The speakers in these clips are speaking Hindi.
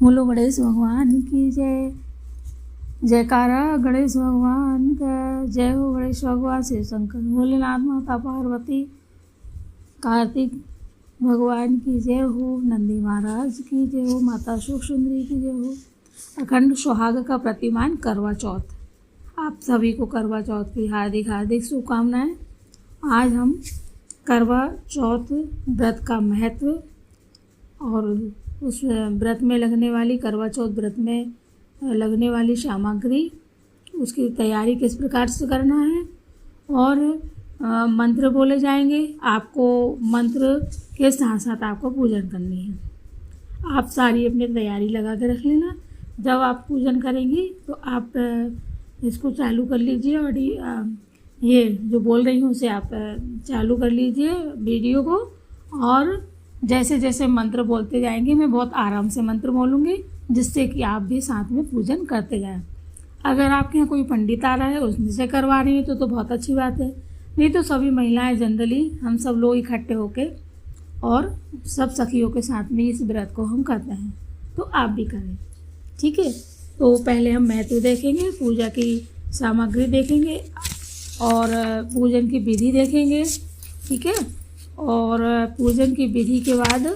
बोलो गणेश भगवान की जय। जयकारा गणेश भगवान का। जय हो गणेश भगवान शिव शंकर भोलेनाथ माता पार्वती कार्तिक भगवान की जय हो। नंदी महाराज की जय हो। माता शुक सुंदरी की जय हो। अखंड सुहाग का प्रतिमान करवा चौथ। आप सभी को करवा चौथ की हार्दिक हार्दिक शुभकामनाएं। आज हम करवा चौथ व्रत का महत्व और उस व्रत में लगने वाली करवा चौथ व्रत में लगने वाली सामग्री, उसकी तैयारी किस प्रकार से करना है और मंत्र बोले जाएंगे। आपको मंत्र के साथ साथ आपको पूजन करनी है। आप सारी अपनी तैयारी लगा के रख लेना। जब आप पूजन करेंगी तो आप इसको चालू कर लीजिए और ये जो बोल रही हूँ उसे आप चालू कर लीजिए वीडियो को। और जैसे जैसे मंत्र बोलते जाएंगे मैं बहुत आराम से मंत्र बोलूँगी, जिससे कि आप भी साथ में पूजन करते जाएं। अगर आपके यहाँ कोई पंडित आ रहा है उसमें से करवा रही है तो बहुत अच्छी बात है। नहीं तो सभी महिलाएं जनरली हम सब लोग इकट्ठे होके और सब सखियों के साथ में इस व्रत को हम करते हैं, तो आप भी करें। ठीक है, तो पहले हम महत्व देखेंगे, पूजा की सामग्री देखेंगे और पूजन की विधि देखेंगे। ठीक है, और पूजन की विधि के बाद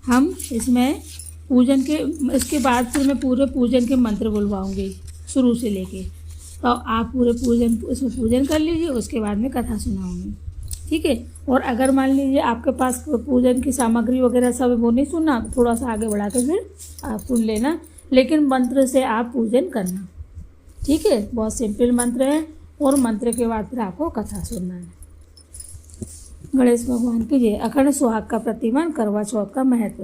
हम इसके बाद फिर मैं पूरे पूजन के मंत्र बुलवाऊंगी शुरू से लेके, तो आप पूरे इसमें पूजन कर लीजिए। उसके बाद में कथा सुनाऊंगी। ठीक है, और अगर मान लीजिए आपके पास पूजन की सामग्री वगैरह सब वो नहीं सुनना तो थोड़ा सा आगे बढ़ा के फिर आप सुन लेना, लेकिन मंत्र से आप पूजन करना। ठीक है, बहुत सिंपल मंत्र है और मंत्र के बाद फिर आपको कथा सुनना है। गणेश भगवान की जय। अखंड सुहाग का प्रतिमान करवा चौथ का महत्व।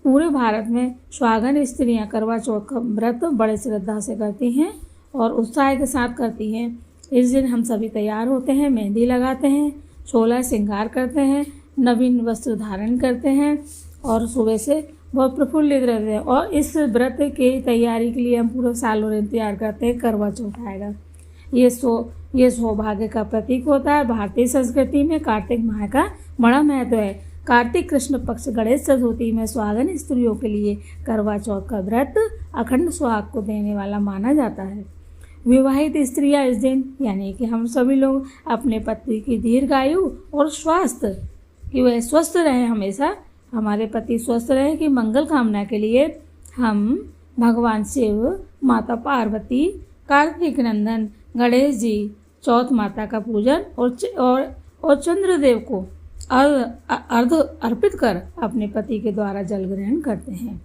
पूरे भारत में सुहागन स्त्रियां करवा चौथ का व्रत बड़े श्रद्धा से करती हैं और उत्साह के साथ करती हैं। इस दिन हम सभी तैयार होते हैं, मेहंदी लगाते हैं, 16 श्रृंगार करते हैं, नवीन वस्त्र धारण करते हैं और सुबह से बहुत प्रफुल्लित रहते हैं। और इस व्रत की तैयारी के लिए हम पूरा साल भर इंतजार करते हैं। करवा चौथ आएगा, ये सौभाग्य का प्रतीक होता है। भारतीय संस्कृति में कार्तिक माह का बड़ा महत्व है। कार्तिक कृष्ण पक्ष गणेश चतुर्थी में सुहागन स्त्रियों के लिए करवा चौथ का व्रत अखंड सुहाग को देने वाला माना जाता है। विवाहित स्त्रियां इस दिन यानी कि हम सभी लोग अपने पति की दीर्घायु और स्वास्थ्य कि वह स्वस्थ रहे, हमेशा हमारे पति स्वस्थ रहे कि मंगल कामना के लिए हम भगवान शिव, माता पार्वती, कार्तिक नंदन गणेश जी, चौथ माता का पूजन और चंद्रदेव को अर्घ अर्पित कर अपने पति के द्वारा जल ग्रहण करते हैं।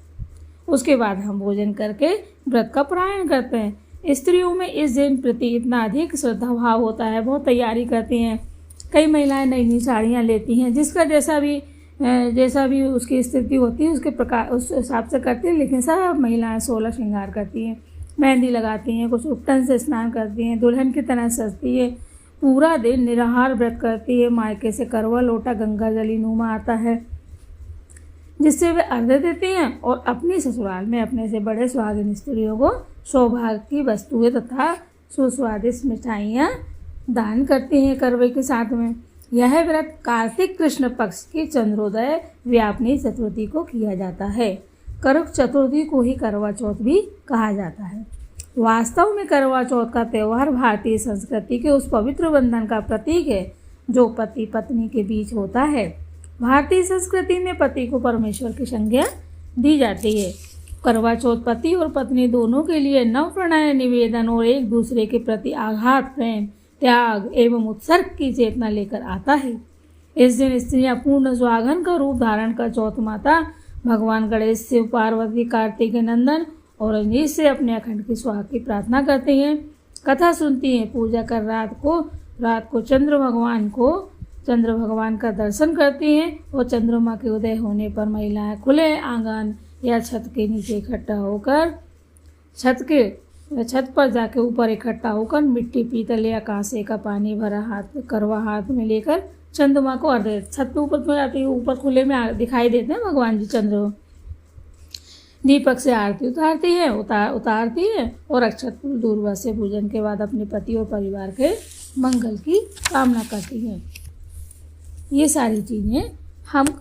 उसके बाद हम भोजन करके व्रत का पारायण करते हैं। स्त्रियों में इस दिन प्रति इतना अधिक श्रद्धा भाव होता है, बहुत तैयारी करती हैं। कई महिलाएं नई नई साड़ियाँ लेती हैं, जिसका जैसा भी उसकी स्थिति होती है उसके प्रकार उस हिसाब से करती है, लेकिन सब महिलाएं 16 श्रृंगार करती हैं, मेहंदी लगाती हैं, कुछ उपटन से स्नान करती हैं, दुल्हन की तरह सजती है, पूरा दिन निराहार व्रत करती है। मायके से करवा लोटा गंगा जली नुमा आता है जिससे वे अर्घ्य देती हैं और अपनी ससुराल में अपने से बड़े सुहागिन स्त्रियों को सौभाग्य की वस्तुएं तथा सुस्वादिष्ट मिठाइयाँ दान करती हैं करवे के साथ में। यह व्रत कार्तिक कृष्ण पक्ष की चंद्रोदय व्यापनी चतुर्थी को किया जाता है। करवा चतुर्थी को ही करवा चौथ भी कहा जाता है। वास्तव में करवा चौथ का त्यौहार भारतीय संस्कृति के उस पवित्र बंधन का प्रतीक है जो पति पत्नी के बीच होता है। भारतीय संस्कृति में पति को परमेश्वर की संज्ञा दी जाती है। करवा चौथ पति और पत्नी दोनों के लिए नव प्रणय, निवेदन और एक दूसरे के प्रति आघात, प्रेम, त्याग एवं उत्सर्ग की चेतना लेकर आता है। इस दिन स्त्रियां पूर्ण सुहागन का रूप धारण कर चौथ माता भगवान गणेश, शिव, पार्वती, कार्तिक नंदन और रजनीश से अपने अखंड की सुहाग की प्रार्थना करती हैं, कथा सुनती हैं, पूजा कर रात को चंद्र भगवान का दर्शन करती हैं और चंद्रमा के उदय होने पर महिलाएं खुले आंगन या छत के नीचे इकट्ठा होकर छत पर जाके ऊपर इकट्ठा होकर मिट्टी, पीतल या कांसे का पानी भरा करवा हाथ में लेकर चंद्रमा को अर्घ्य छत पे ऊपर तो जाती है, ऊपर खुले में दिखाई देते हैं भगवान जी चंद्र। दीपक से आरती उतारती है और अक्षत दूर्वा से पूजन के बाद अपने पति और परिवार के मंगल की कामना करती हैं। ये सारी चीज़ें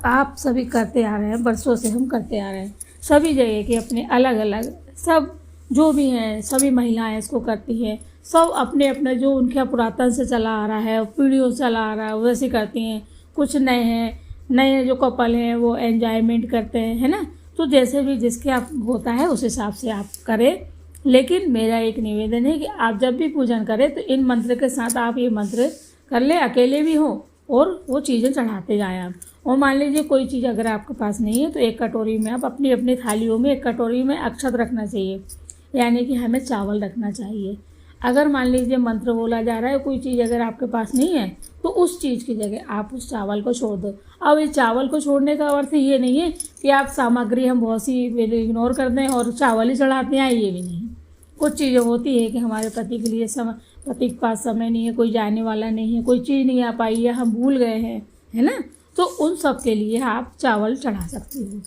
आप सभी करते आ रहे हैं, बरसों से हम करते आ रहे हैं। सभी जगह के अपने अलग अलग सब जो भी हैं, सभी महिलाएं इसको करती हैं। सब अपने अपने जो उनके पुरातन से चला आ रहा है, पीढ़ियों से चला आ रहा है, वैसे करती हैं। कुछ नए जो कपल हैं वो एंजॉयमेंट करते हैं, है ना। तो जैसे भी जिसके आप होता है उस हिसाब से आप करें। लेकिन मेरा एक निवेदन है कि आप जब भी पूजन करें तो इन मंत्र के साथ आप ये मंत्र कर लें, अकेले भी हो, और वो चीज़ें चढ़ाते जाएं आप। और मान लीजिए कोई चीज़ अगर आपके पास नहीं है तो एक कटोरी में आप अपनी अपनी थालियों में एक कटोरी में अक्षत रखना चाहिए, यानी कि हमें चावल रखना चाहिए। अगर मान लीजिए मंत्र बोला जा रहा है, कोई चीज़ अगर आपके पास नहीं है तो उस चीज़ की जगह आप उस चावल को छोड़ दो। अब इस चावल को छोड़ने का अर्थ ये नहीं है कि आप सामग्री हम बहुत सी इग्नोर कर दें और चावल ही चढ़ाते हैं, ये भी नहीं। कुछ चीज़ें होती है कि हमारे पति के लिए पति के पास समय नहीं है, कोई जाने वाला नहीं है, कोई चीज़ नहीं आ पाई है, हम भूल गए हैं, है ना। तो उन सब के लिए आप चावल चढ़ा सकते हो,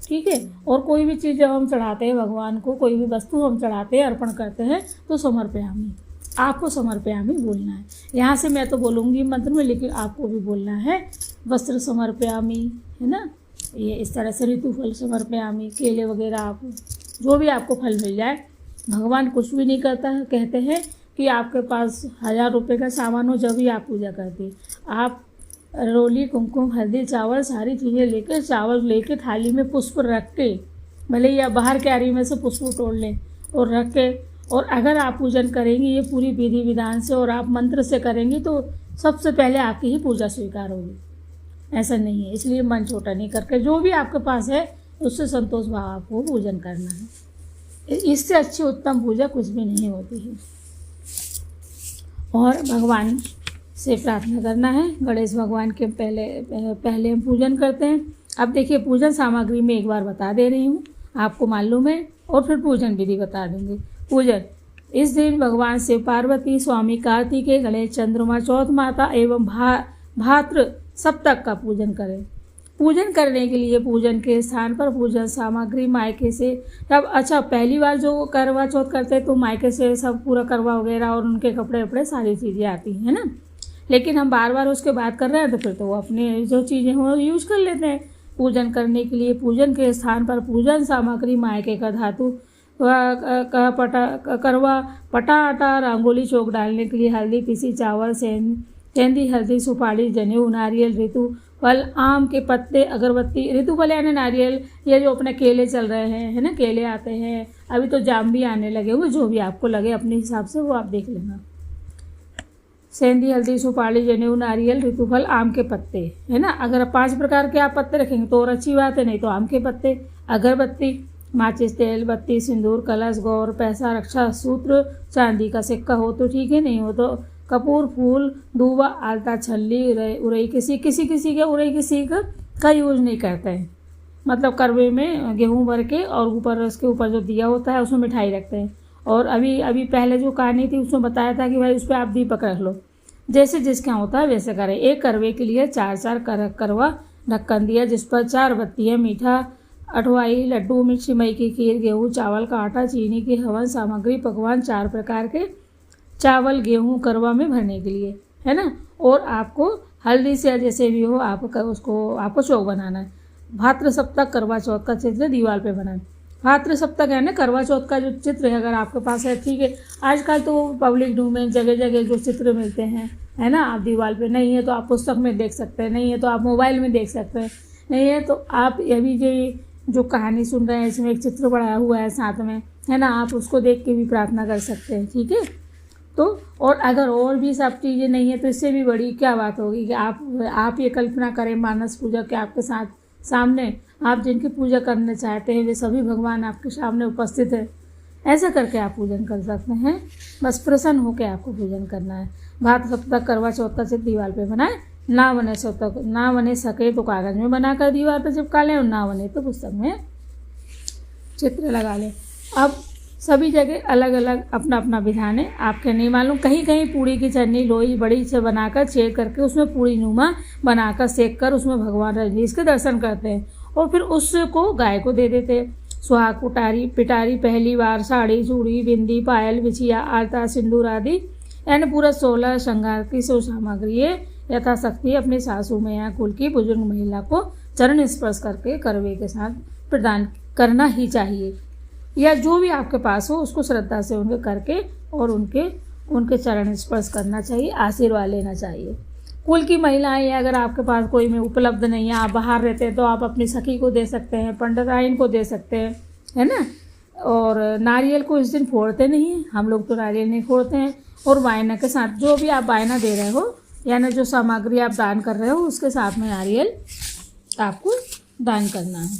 ठीक है। और कोई भी चीज़ जब हम चढ़ाते हैं भगवान को, कोई भी वस्तु हम चढ़ाते हैं, अर्पण करते हैं, तो समर्पयामि, आपको समर्पयामि बोलना है। यहाँ से मैं तो बोलूँगी मंत्र में, लेकिन आपको भी बोलना है वस्त्र समर्पयामि, है ना। ये इस तरह से ऋतुफल समर्पयामि, केले वगैरह आप जो भी आपको फल मिल जाए। भगवान कुछ भी नहीं करता है, कहते हैं कि आपके पास 1000 रुपये का सामान हो जब भी आप पूजा करते। आप रोली, कुमकुम, हल्दी, चावल सारी चीज़ें लेकर, चावल लेकर थाली में पुष्प रख के, भले या बाहर क्यारी में से पुष्प तोड़ लें और रख के, और अगर आप पूजन करेंगी ये पूरी विधि विधान से और आप मंत्र से करेंगी तो सबसे पहले आपकी ही पूजा स्वीकार होगी। ऐसा नहीं है, इसलिए मन छोटा नहीं करके जो भी आपके पास है उससे संतोष भाव आपको पूजन करना है। इससे अच्छी उत्तम पूजा कुछ भी नहीं होती है। और भगवान से प्रार्थना करना है। गणेश भगवान के पहले हम पूजन करते हैं। अब देखिए पूजन सामग्री में एक बार बता दे रही हूँ, आपको मालूम है, और फिर पूजन विधि बता देंगे। पूजन इस दिन भगवान शिव, पार्वती, स्वामी कार्तिकेय, गणेश, चंद्रमा, चौथ माता एवं भाद्र सप्तक का पूजन करें। पूजन करने के लिए पूजन के स्थान पर पूजन सामग्री मायके से, तब अच्छा पहली बार जो करवा चौथ करते हैं तो मायके से सब पूरा करवा वगैरह और उनके कपड़े वपड़े सारी चीज़ें आती हैं, है ना। लेकिन हम बार बार उसके बात कर रहे हैं तो फिर तो वो अपने जो चीज़ें हों यूज कर लेते हैं। पूजन करने के लिए पूजन के स्थान पर पूजन सामग्री मायके का धातु करवा, पटा, आटा, रंगोली चौक डालने के लिए हल्दी, पिसी चावल, सेंधी हल्दी, सुपारी, जनेऊ, नारियल, ऋतु फल, आम के पत्ते, अगरबत्ती। ऋतु फल यानी नारियल, ये जो अपने केले चल रहे हैं, है ना, केले आते हैं, अभी तो जाम भी आने लगे हुए, जो भी आपको लगे अपने हिसाब से वो आप देख लेना। सेंधी हल्दी, सुपारी, जनेऊ, नारियल, ऋतुफल, आम के पत्ते, है ना। अगर 5 प्रकार के आप पत्ते रखेंगे तो और अच्छी बात है, नहीं तो आम के पत्ते, अगरबत्ती, माचिस तेल, बत्ती, सिंदूर, कलश, गौर, पैसा, रक्षा सूत्र, चांदी का सिक्का हो तो ठीक है, नहीं हो तो कपूर, फूल, दूबा, आलता, छल्ली, उरई। किसी के उरई किसी का यूज नहीं करते हैं, मतलब करवे में गेहूँ भर के और ऊपर उसके ऊपर जो दिया होता है उसमें मिठाई रखते हैं। और अभी पहले जो कहानी थी उसमें बताया था कि भाई उस पर आप दीपक रख लो, जैसे जिसका होता है वैसे करें। एक करवे के लिए 4 करवा ढक्कन दिया, जिस पर 4 बत्तियाँ, मीठा, अठवाई, लड्डू, मिर्ची मई की खीर, गेहूँ, चावल का आटा, चीनी की हवन सामग्री, पकवान 4 प्रकार के चावल, गेहूँ करवा में भरने के लिए, है ना। और आपको हल्दी से जैसे भी हो आपको चौक बनाना है। भाद्र सप्तक करवा चौथ का चित्र दीवार पे बनाना। भाद्र सप्तक है ना, करवा चौथ का जो चित्र है अगर आपके पास है ठीक है। आजकल तो पब्लिक डोमेन जगह जगह जो चित्र मिलते हैं, है ना, आप दीवार पे, नहीं है तो आप पुस्तक में देख सकते हैं, नहीं है तो आप मोबाइल में देख सकते हैं, नहीं है तो आप अभी जो कहानी सुन रहे हैं इसमें एक चित्र पड़ा हुआ है साथ में, है ना, आप उसको देख के भी प्रार्थना कर सकते हैं, ठीक है। तो और अगर और भी सब चीज़ें नहीं है तो इससे भी बड़ी क्या बात होगी कि आप ये कल्पना करें मानस पूजा के आपके सामने आप जिनकी पूजा करना चाहते हैं वे सभी भगवान आपके सामने उपस्थित है। ऐसा करके आप पूजन कर सकते हैं। बस प्रसन्न होकर आपको पूजन करना है। भाद्र सप्तक करवा चौथ का चित्र दीवार पे बनाए, ना बने सके तो कागज़ में बनाकर दीवार पर चिपका लें, और ना बने तो पुस्तक में चित्र लगा लें। अब सभी जगह अलग अलग अपना अपना विधान है, आपके नहीं मालूम। कहीं कहीं पूड़ी की चटनी लोई बड़ी से बनाकर छेद करके उसमें पूड़ी नुमा बनाकर सेक कर उसमें भगवान रजनीश के दर्शन करते हैं और फिर उसको गाय को दे देते हैं। सुहाग पिटारी पहली बार साड़ी, चूड़ी, बिंदी, पायल, बिछिया, आलता, सिंदूर आदि यानी पूरा 16 श्रृंगार की सामग्री यथाशक्ति अपनी सासू में या कुल की बुजुर्ग महिला को चरण स्पर्श करके करवे के साथ प्रदान करना ही चाहिए, या जो भी आपके पास हो उसको श्रद्धा से उनके करके और उनके चरण स्पर्श करना चाहिए, आशीर्वाद लेना चाहिए। कुल की महिलाएं, अगर आपके पास कोई में उपलब्ध नहीं है, आप बाहर रहते हैं, तो आप अपनी सखी को दे सकते हैं, पंडिताइन को दे सकते हैं, है ना। और नारियल को इस दिन फोड़ते नहीं हैं, हम लोग तो नारियल नहीं फोड़ते हैं। और वायना के साथ जो भी आप वायना दे रहे हो, यानी जो सामग्री आप दान कर रहे हो, उसके साथ में नारियल आपको दान करना है,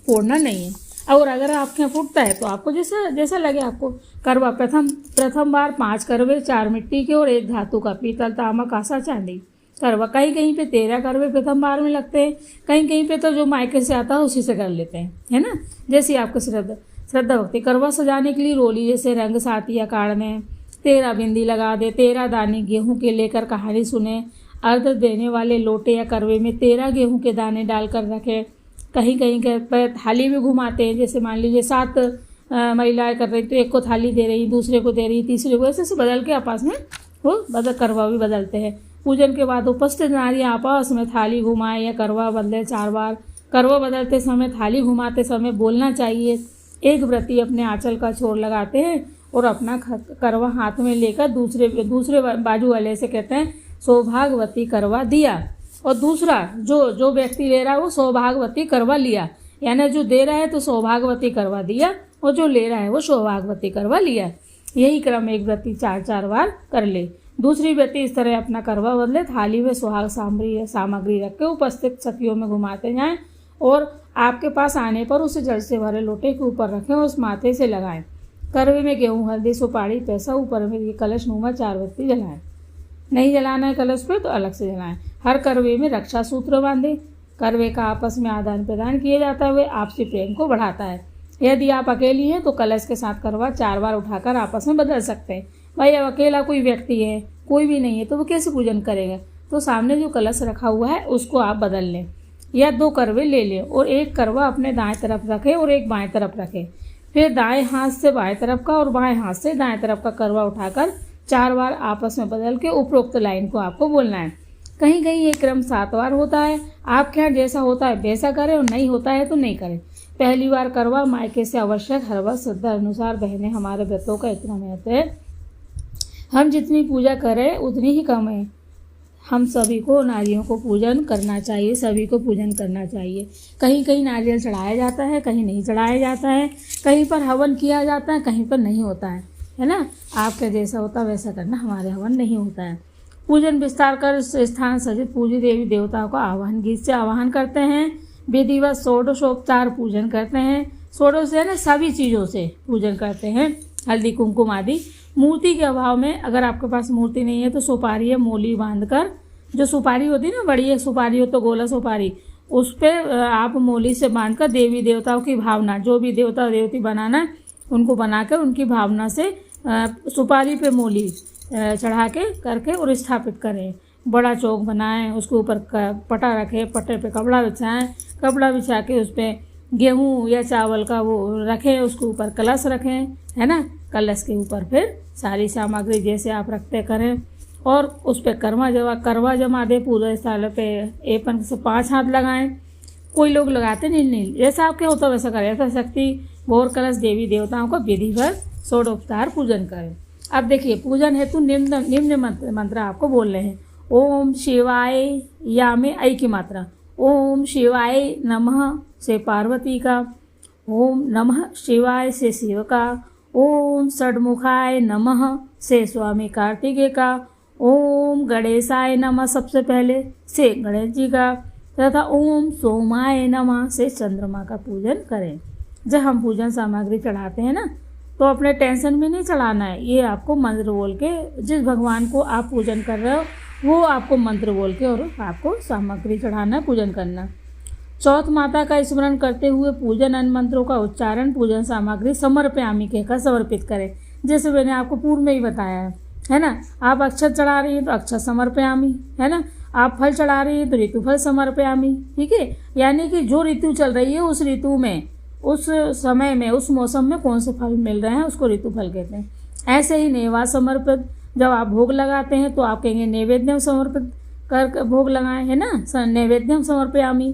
फोड़ना नहीं है। और अगर आपके यहाँ फूटता है तो आपको जैसा लगे आपको। करवा प्रथम बार 5 करवे, 4 मिट्टी के और 1 धातु का, पीतल, तांबा, कांसा, चांदी। करवा कहीं कहीं पे 13 करवे प्रथम बार में लगते हैं, कहीं कहीं पे तो जो मायके से आता है उसी से कर लेते हैं, है ना। जैसी आपको श्रद्धा भक्ति। करवा सजाने के लिए रोली जैसे रंग सातिया काढ़ने, 13 बिंदी लगा दे, 13 दाने गेहूं के लेकर कहानी सुने, अर्घ देने वाले लोटे या करवे में 13 गेहूं के दाने डालकर रखें। कहीं कहीं पर थाली में घुमाते हैं, जैसे मान लीजिए 7 महिलाएं कर रही तो एक को थाली दे रही, दूसरे को दे रही, तीसरे को, ऐसे बदल के आपस में वो करवा भी बदलते हैं। पूजन के बाद उपस्थित नारी आपस में थाली घुमाए या करवा बदले 4 बार। करवा बदलते समय, थाली घुमाते समय बोलना चाहिए। एक व्रती अपने आंचल का छोर लगाते हैं और अपना करवा हाथ में लेकर दूसरे बाजू वाले से कहते हैं, सौभाग्यवती करवा दिया। और दूसरा जो व्यक्ति ले रहा है वो सौभाग्यवती करवा लिया, यानी जो दे रहा है तो सौभाग्यवती करवा दिया और जो ले रहा है वो सौभाग्यवती करवा लिया। यही क्रम एक व्यक्ति 4-4 बार कर ले। दूसरी व्यक्ति इस तरह अपना करवा बदले, थाली में सुहाग सामग्री रख के उपस्थित सखियों में घुमाते जाएं और आपके पास आने पर उसे जल से भरे लोटे के ऊपर रखें और उस माथे से लगाएं। करवे में गेहूँ, हल्दी, सुपारी, पैसा, ऊपर में ये कलश नुमा 4 बत्ती जलाएं। नहीं जलाना है कलश पे तो अलग से जलाएं। हर करवे में रक्षा सूत्र बांधे। करवे का आपस में आदान प्रदान किया जाता है, आपसी प्रेम को बढ़ाता है। यदि आप अकेली हैं तो कलश के साथ करवा 4 बार उठाकर आपस में बदल सकते हैं। भाई अब अकेला कोई व्यक्ति है, कोई भी नहीं है, तो वो कैसे पूजन करेगा, तो सामने जो कलश रखा हुआ है उसको आप बदल लें, या 2 करवे ले लें और एक करवा अपने दाएं तरफ रखें और एक बाएं तरफ रखें। फिर दाएं हाथ से बाएं तरफ का और बाएं हाथ से दाएं तरफ का करवा उठाकर 4 बार आपस में बदल के उपरोक्त लाइन को आपको बोलना है। कहीं कहीं ये क्रम 7 बार होता है, आपके यहाँ जैसा होता है वैसा करें और नहीं होता है तो नहीं करें। पहली बार करवा मायके से आवश्यक हर बार श्रद्धा अनुसार। बहनें, हमारे व्रतों का इतना महत्व है, हम जितनी पूजा करें उतनी ही कम है। हम सभी को नारियों को पूजन करना चाहिए, सभी को पूजन करना चाहिए। कहीं कहीं नारियल चढ़ाया जाता है, कहीं नहीं चढ़ाया जाता है, कहीं पर हवन किया जाता है, कहीं पर नहीं होता है ना। आपका जैसा होता है वैसा करना, हमारे हवन नहीं होता है। पूजन विस्तार कर स्थान सजित पूजी देवी देवताओं का आवाहन गीत से आवाहन करते हैं। विधिवत षोडशोपचार पूजन करते हैं। षोडश है ना, सभी चीज़ों से पूजन करते हैं, हल्दी कुमकुम आदि। मूर्ति के अभाव में, अगर आपके पास मूर्ति नहीं है तो सुपारी या मोली बांधकर, जो सुपारी होती है ना, बड़ी सुपारी हो तो गोला सुपारी, उस पर आप मोली से बांधकर देवी देवताओं की भावना, जो भी देवता देवती बनाना उनको बनाकर उनकी भावना से सुपारी पे मोली चढ़ा के करके और स्थापित करें। बड़ा चौक बनाएं, उसके ऊपर पटा रखें, पटे पे कपड़ा बिछाएं, कपड़ा बिछा के उस पर गेहूँ या चावल का वो रखें, उसके ऊपर कलश रखें, है ना। कलश के ऊपर फिर सारी सामग्री जैसे आप रखते करें और उस पर करवा जमा दे। पूरे साल पे एपन से 5 हाथ लगाएं। कोई लोग लगाते नहीं, जैसा आपके होता वैसा करें। यथाशक्ति गौर कलश देवी देवताओं का विधिवत षोडोपचार पूजन करें। अब देखिए, पूजन हेतु निम्न मंत्र आपको बोल रहे हैं। ओम शिवाय, या में ऐ की मात्रा, ओम शिवाय नमः से पार्वती का, ओम नमः शिवाय से शिव का, ओम षडमुखाय नमः से स्वामी कार्तिकेय का, ओम गणेशाय नमः सबसे पहले से गणेश जी का, तथा ओम सोमाय नमः से चंद्रमा का पूजन करें। जब हम पूजन सामग्री चढ़ाते हैं ना, तो अपने टेंशन में नहीं चढ़ाना है, ये आपको मंत्र बोल के, जिस भगवान को आप पूजन कर रहे हो वो आपको मंत्र बोल के और आपको सामग्री चढ़ाना, पूजन करना। चौथ माता का स्मरण करते हुए पूजन अन्य मंत्रों का उच्चारण, पूजन सामग्री समर्पयामि कहकर समर्पित करें। जैसे मैंने आपको पूर्व में ही बताया है ना। आप अक्षत चढ़ा रही हैं तो अक्षत समर्पयामि, है ना। आप फल चढ़ा रही हैं तो ऋतुफल समर्पयामि, ठीक है। यानी कि जो ऋतु चल रही है उस ऋतु में, उस समय में, उस मौसम में कौन से फल मिल रहे हैं उसको ऋतुफल कहते हैं। ऐसे ही नैवेद्य समर्पित, जब आप भोग लगाते हैं तो आप कहेंगे नैवेद्यम समर्पित कर भोग लगाएं, है ना। नैवेद्यम समर्पयामि।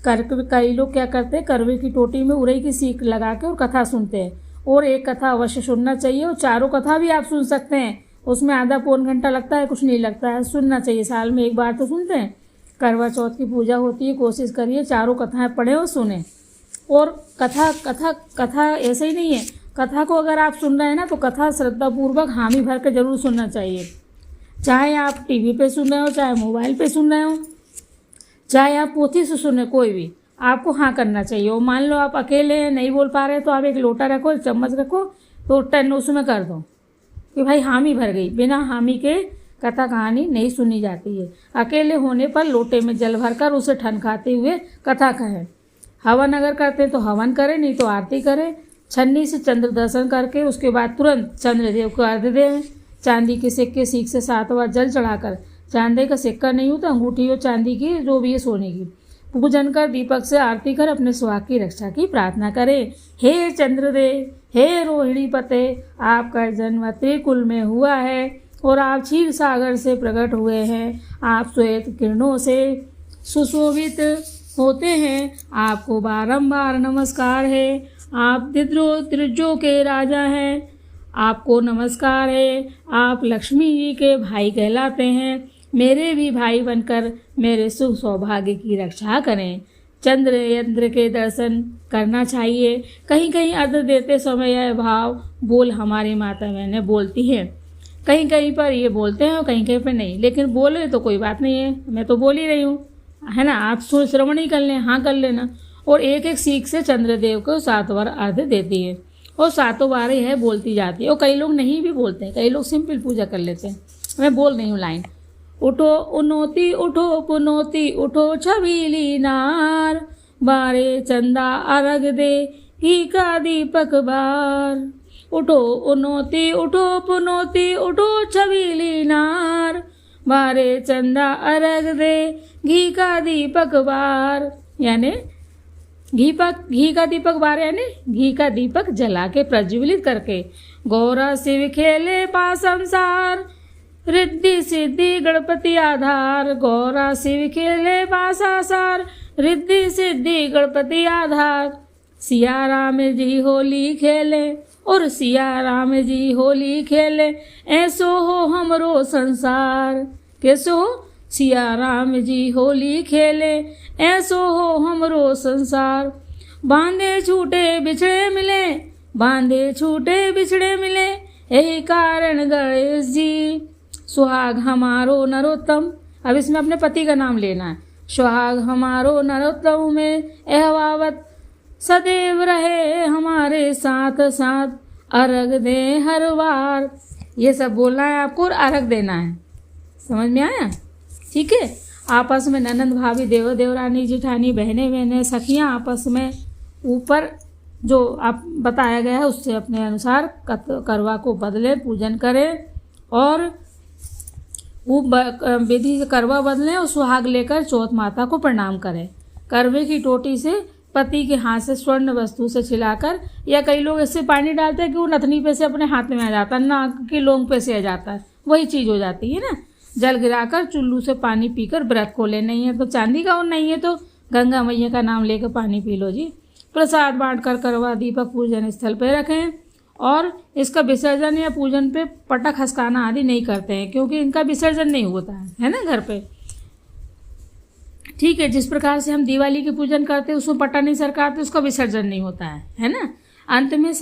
कई लोग क्या करते हैं, करवे की टोटी में उरई की सीख लगा के और कथा सुनते हैं। और एक कथा अवश्य सुनना चाहिए, और चारों कथा भी आप सुन सकते हैं, उसमें आधा पौन घंटा लगता है, कुछ नहीं लगता है, सुनना चाहिए। साल में एक बार तो सुनते हैं। करवा चौथ की पूजा होती है, कोशिश करिए चारों कथाएं पढ़ें और सुने। और कथा ऐसे ही नहीं है, कथा को अगर आप सुन रहे हैं ना तो कथा श्रद्धापूर्वक हामी भर के जरूर सुनना चाहिए। चाहे आप टीवी पे सुन रहे हो, चाहे मोबाइल पे सुन रहे हो, चाहे आप पोथी से सुने, कोई भी आपको हाँ करना चाहिए। और मान लो आप अकेले हैं, नहीं बोल पा रहे, तो आप एक लोटा रखो, एक चम्मच रखो, तो 10 उसमें कर दो कि भाई हामी भर गई। बिना हामी के कथा कहानी नहीं सुनी जाती है। अकेले होने पर लोटे में जल भरकर उसे ठनकाते हुए कथा कहें। हवन अगर करते तो हवन करें, नहीं तो आरती करें। छन्नी से चंद्र दर्शन करके उसके बाद तुरंत चंद्रदेव को अर्घ्य दें। चांदी के सिक्के सीख से 7 बार जल चढ़ाकर, चांदी का सिक्का नहीं हो तो अंगूठी हो चांदी की, जो भी है सोने की, पूजन कर दीपक से आरती कर अपने सुहाग की रक्षा की प्रार्थना करें। हे चंद्रदेव, हे रोहिणी पते, आपका जन्म त्रिकुल में हुआ है और आप क्षीर सागर से प्रकट हुए हैं। आप श्वेत किरणों से सुशोभित होते हैं। आपको बारंबार नमस्कार है। आप त्रिजो के राजा हैं। आपको नमस्कार है। आप लक्ष्मी जी के भाई कहलाते हैं। मेरे भी भाई बनकर मेरे सुख सौभाग्य की रक्षा करें। चंद्र यंत्र के दर्शन करना चाहिए। कहीं कहीं अर्घ्य देते समय यह भाव बोल हमारी माता बहनें बोलती हैं। कहीं कहीं पर ये बोलते हैं और कहीं कहीं पर नहीं, लेकिन बोले तो कोई बात नहीं है, मैं तो बोल ही रही हूँ, है ना। आप श्रवण ही कर लें, हाँ कर लेना। और एक एक सीख से चंद्रदेव को 7 बार अर्घ्य देती है और 7 बार यह बोलती जाती है। और कई लोग नहीं भी बोलते हैं, कई लोग सिंपल पूजा कर लेते हैं। मैं बोल रही हूँ लाइन। उठो उन्नति उठो पुनौती, उठो छबीली नार, बारे चंदा अर्घ दे घी का दीपक बार। उठो उन्नति उठो पुनौती, उठो छबीली नार, बारे चंदा अर्घ दे घी का दीपक बार। यानी घी का दीपक बार, यानी घी का दीपक जला के प्रज्वलित करके। गौरा शिव खेले पा संसार, रिद्धि सिद्धि गणपति आधार। गौरा शिव खेले पा संसार, रिद्धि सिद्धि गणपति आधार। सिया राम जी होली खेले और सिया राम जी होली खेले, ऐसो हो हमरो संसार। कैसो हो? सिया राम जी होली खेले, ऐसो हो हमरो संसार। बांधे छूटे बिछड़े मिले, बांधे छूटे बिछड़े मिले, यही कारण गणेश जी। सुहाग हमारो नरोत्तम, अब इसमें अपने पति का नाम लेना है। सुहाग हमारो नरोत्तम में एहवावत सदैव रहे हमारे साथ साथ, अर्घ दे हर बार। ये सब बोलना है आपको और अर्घ देना है। समझ में आया? ठीक है। आपस में ननंद भाभी देवर देवरानी जेठानी बहनें सखियां आपस में ऊपर जो आप बताया गया है उससे अपने अनुसार करवा को बदलें, पूजन करें और वो विधि से करवा बदलें और सुहाग लेकर चौथ माता को प्रणाम करें। करवे की टोटी से पति के हाथ से स्वर्ण वस्तु से छिलाकर, या कई लोग इससे पानी डालते हैं कि वो नथनी पे से अपने हाथ में आ जाता है, नाक की लोंग पे से आ जाता है, वही चीज़ हो जाती है ना। जल गिराकर चुल्लू से पानी पीकर व्रत खोले। नहीं है तो चांदी का और नहीं है तो गंगा मैया का नाम लेकर पानी पी लो जी। प्रसाद बांटकर करवा दीपक पूजन स्थल पर रखें और इसका विसर्जन या पूजन पे पटा खसकाना आदि नहीं करते हैं, क्योंकि इनका विसर्जन नहीं होता है ना घर पे। ठीक है। जिस प्रकार से हम दिवाली के पूजन करते हैं उसमें पटा नहीं सरकाते, उसका विसर्जन नहीं होता है ना। अंत में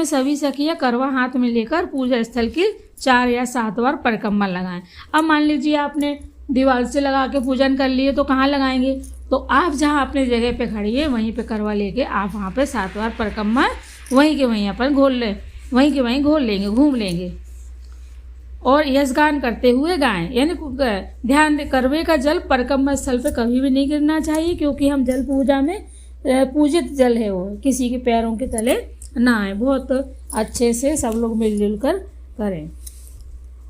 सभी सखियां करवा हाथ में लेकर पूजा स्थल की 4 या 7 बार परिक्रमा लगाएं। अब मान लीजिए आपने दीवार से लगा के पूजन कर लिए तो कहाँ लगाएंगे? तो आप जहाँ अपने जगह पे खड़ी है वहीं पे करवा लेके आप वहाँ पे 7 बार परिक्रमा वहीं के वहीं अपन घोल लेंगे, घूम लेंगे और यशगान करते हुए गाएं। यानी ध्यान दे, करवे का जल परिक्रमा स्थल पे कभी भी नहीं गिरना चाहिए, क्योंकि हम जल पूजा में पूजित जल है, वो किसी के पैरों के तले ना आए। बहुत अच्छे से सब लोग मिलजुल कर करें।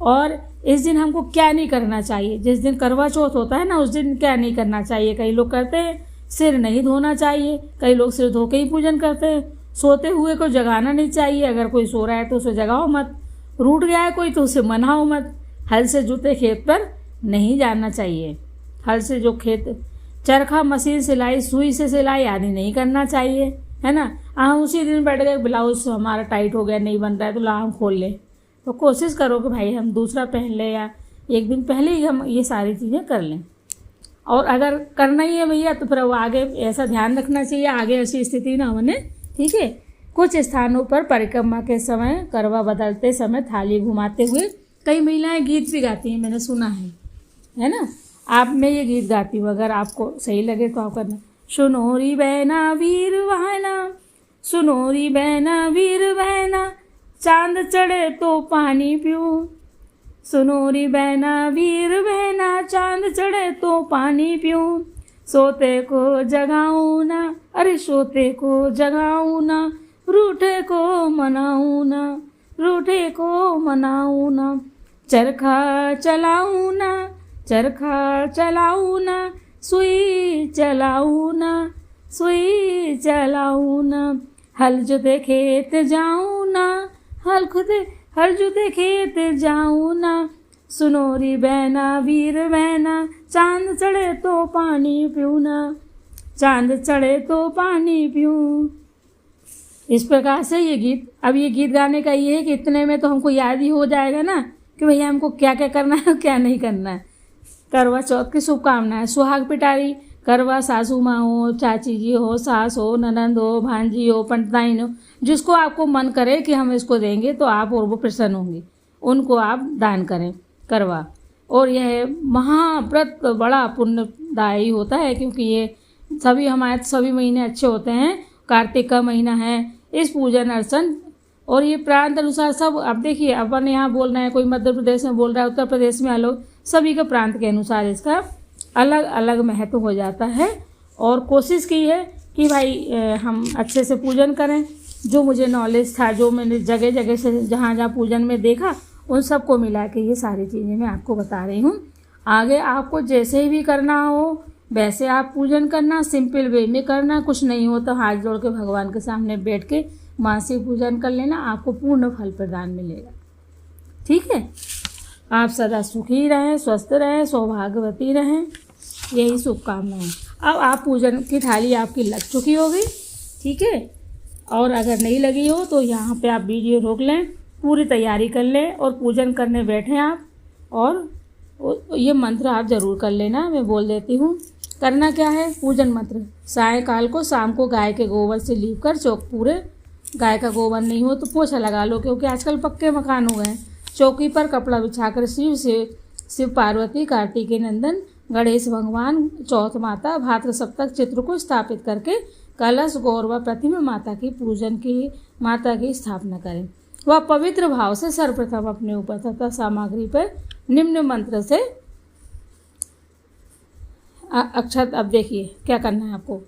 और इस दिन हमको क्या नहीं करना चाहिए? जिस दिन करवा चौथ होता है ना उस दिन क्या नहीं करना चाहिए? कई लोग करते हैं सिर नहीं धोना चाहिए, कई लोग सिर धो के ही पूजन करते हैं। सोते हुए को जगाना नहीं चाहिए, अगर कोई सो रहा है तो उसे जगाओ मत। रूठ गया है कोई तो उसे मनाओ मत। हल से जुते खेत पर नहीं जाना चाहिए। हल से जो खेत, चरखा, मशीन, सिलाई, सुई से सिलाई आदि नहीं करना चाहिए, है ना। हम उसी दिन बैठ गए ब्लाउज हमारा टाइट हो गया, नहीं बन रहा है, तो ला हम खोल लें। तो कोशिश करो कि भाई हम दूसरा पहन लें या एक दिन पहले ही हम ये सारी चीज़ें कर लें। और अगर करना ही है भैया तो फिर वो आगे ऐसा ध्यान रखना चाहिए आगे ऐसी स्थिति ना बने, ठीक है। कुछ स्थानों पर परिक्रमा के समय करवा बदलते समय थाली घुमाते हुए कई महिलाएं गीत भी गाती हैं, मैंने सुना है ना। आप मैं ये गीत गाती हूँ, अगर आपको सही लगे तो आप करना। सुनोरी बहना वीर बहना, सुनोरी बहना वीर बहना, चांद चढ़े तो पानी पीऊं। सुनोरी बहना वीर बहना, चांद चढ़े तो पानी पीऊं। सोते को जगाऊं ना, अरे सोते को जगाऊं ना, रूठे को मनाऊं ना, रूठे को मनाऊं ना। चरखा चलाऊं ना, चरखा चलाऊं ना, सुई चलाऊं ना, सुई चलाऊं ना। हल जोते खेत जाऊं ना, हल जोते खेत जाऊं ना। सुनोरी बहना वीर बहना, चांद चढ़े तो पानी पीऊं ना, चांद चढ़े तो पानी पीऊं। इस प्रकार से ये गीत, अब ये गीत गाने का ये है कि इतने में तो हमको याद ही हो जाएगा ना कि भैया हमको क्या क्या करना है और क्या नहीं करना है। करवा चौथ की शुभकामनाएं। सुहाग पिटारी करवा सासू माँ हो, चाची जी हो, सास हो, ननंद हो, भांजी हो, पंटदाइन हो, जिसको आपको मन करे कि हम इसको देंगे तो आप और वो प्रसन्न होंगे, उनको आप दान करें करवा। और यह महाव्रत बड़ा पुण्यदायी होता है, क्योंकि ये हमारे सभी महीने अच्छे होते हैं। कार्तिक का महीना है, इस पूजन अर्चन और ये प्रांत अनुसार सब, अब देखिए अपन यहाँ बोल रहे हैं, कोई मध्य प्रदेश में बोल रहा है, उत्तर प्रदेश में अलग, सभी के प्रांत के अनुसार इसका अलग अलग महत्व हो जाता है। और कोशिश की है कि भाई हम अच्छे से पूजन करें। जो मुझे नॉलेज था, जो मैंने जगह जगह से जहाँ जहाँ पूजन में देखा, उन सबको मिला के ये सारी चीज़ें मैं आपको बता रही हूँ। आगे आपको जैसे भी करना हो वैसे आप पूजन करना, सिंपल वे में करना। कुछ नहीं हो तो हाथ जोड़ के भगवान के सामने बैठ के मानसिक पूजन कर लेना, आपको पूर्ण फल प्रदान मिलेगा, ठीक है। आप सदा सुखी रहें, स्वस्थ रहें, सौभाग्यवती रहें, यही शुभकामनाएं। अब आप पूजन की थाली आपकी लग चुकी होगी, ठीक है। और अगर नहीं लगी हो तो यहाँ पे आप वीडियो रोक लें, पूरी तैयारी कर लें और पूजन करने बैठें आप। और ये मंत्र आप ज़रूर कर लेना, मैं बोल देती हूँ। करना क्या है, पूजन मंत्र सायंकाल को, शाम को गाय के गोबर से लीप कर चौक पूरे, गाय का गोबर नहीं हो तो पोछा लगा लो, क्योंकि आजकल पक्के मकान हो गए हैं। चौकी पर कपड़ा बिछाकर शिव पार्वती, कार्तिकेय नंदन, गणेश भगवान, चौथ माता, भाद्र सप्तक चित्र को स्थापित करके कलश, गौरवा, प्रतिमा माता की स्थापना करें। वह पवित्र भाव से सर्वप्रथम अपने ऊपर तथा सामग्री पर निम्न मंत्र से अक्षत। अब देखिए क्या करना है आपको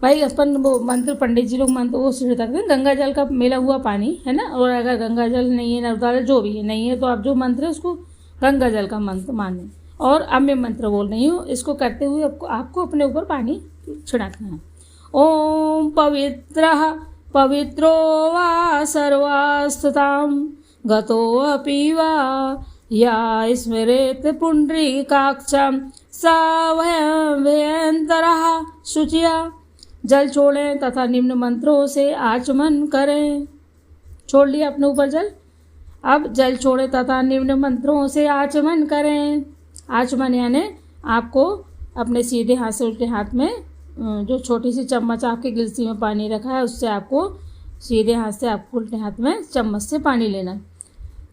भाई, अपन वो मंत्र पंडित जी लोग मंत्र वो शुरू करते हैं, गंगा जल का मिला हुआ पानी है ना। और अगर गंगा जल नहीं है, नर्मदा जल जो भी है नहीं है, तो आप जो मंत्र है उसको गंगा जल का मंत्र माने। और अब मैं मंत्र बोल रही हूँ, इसको करते हुए आपको अपने ऊपर पानी छिड़कना है। ओम पवित्रः पवित्रो वा सर्वास्तुतां गतोऽपि वा या स्मरेत पुंडरीकाक्षं सा वयंतरः शुचिया। जल छोड़ें तथा निम्न मंत्रों से आचमन करें। छोड़ लिया अपने ऊपर जल। अब जल छोड़ें तथा निम्न मंत्रों से आचमन करें। आचमन यानी आपको अपने सीधे हाथ से उल्टे हाथ में जो छोटी सी चम्मच आपके गिलसी में पानी रखा है, उससे आपको सीधे हाथ से आपको उल्टे हाथ में चम्मच से पानी लेना।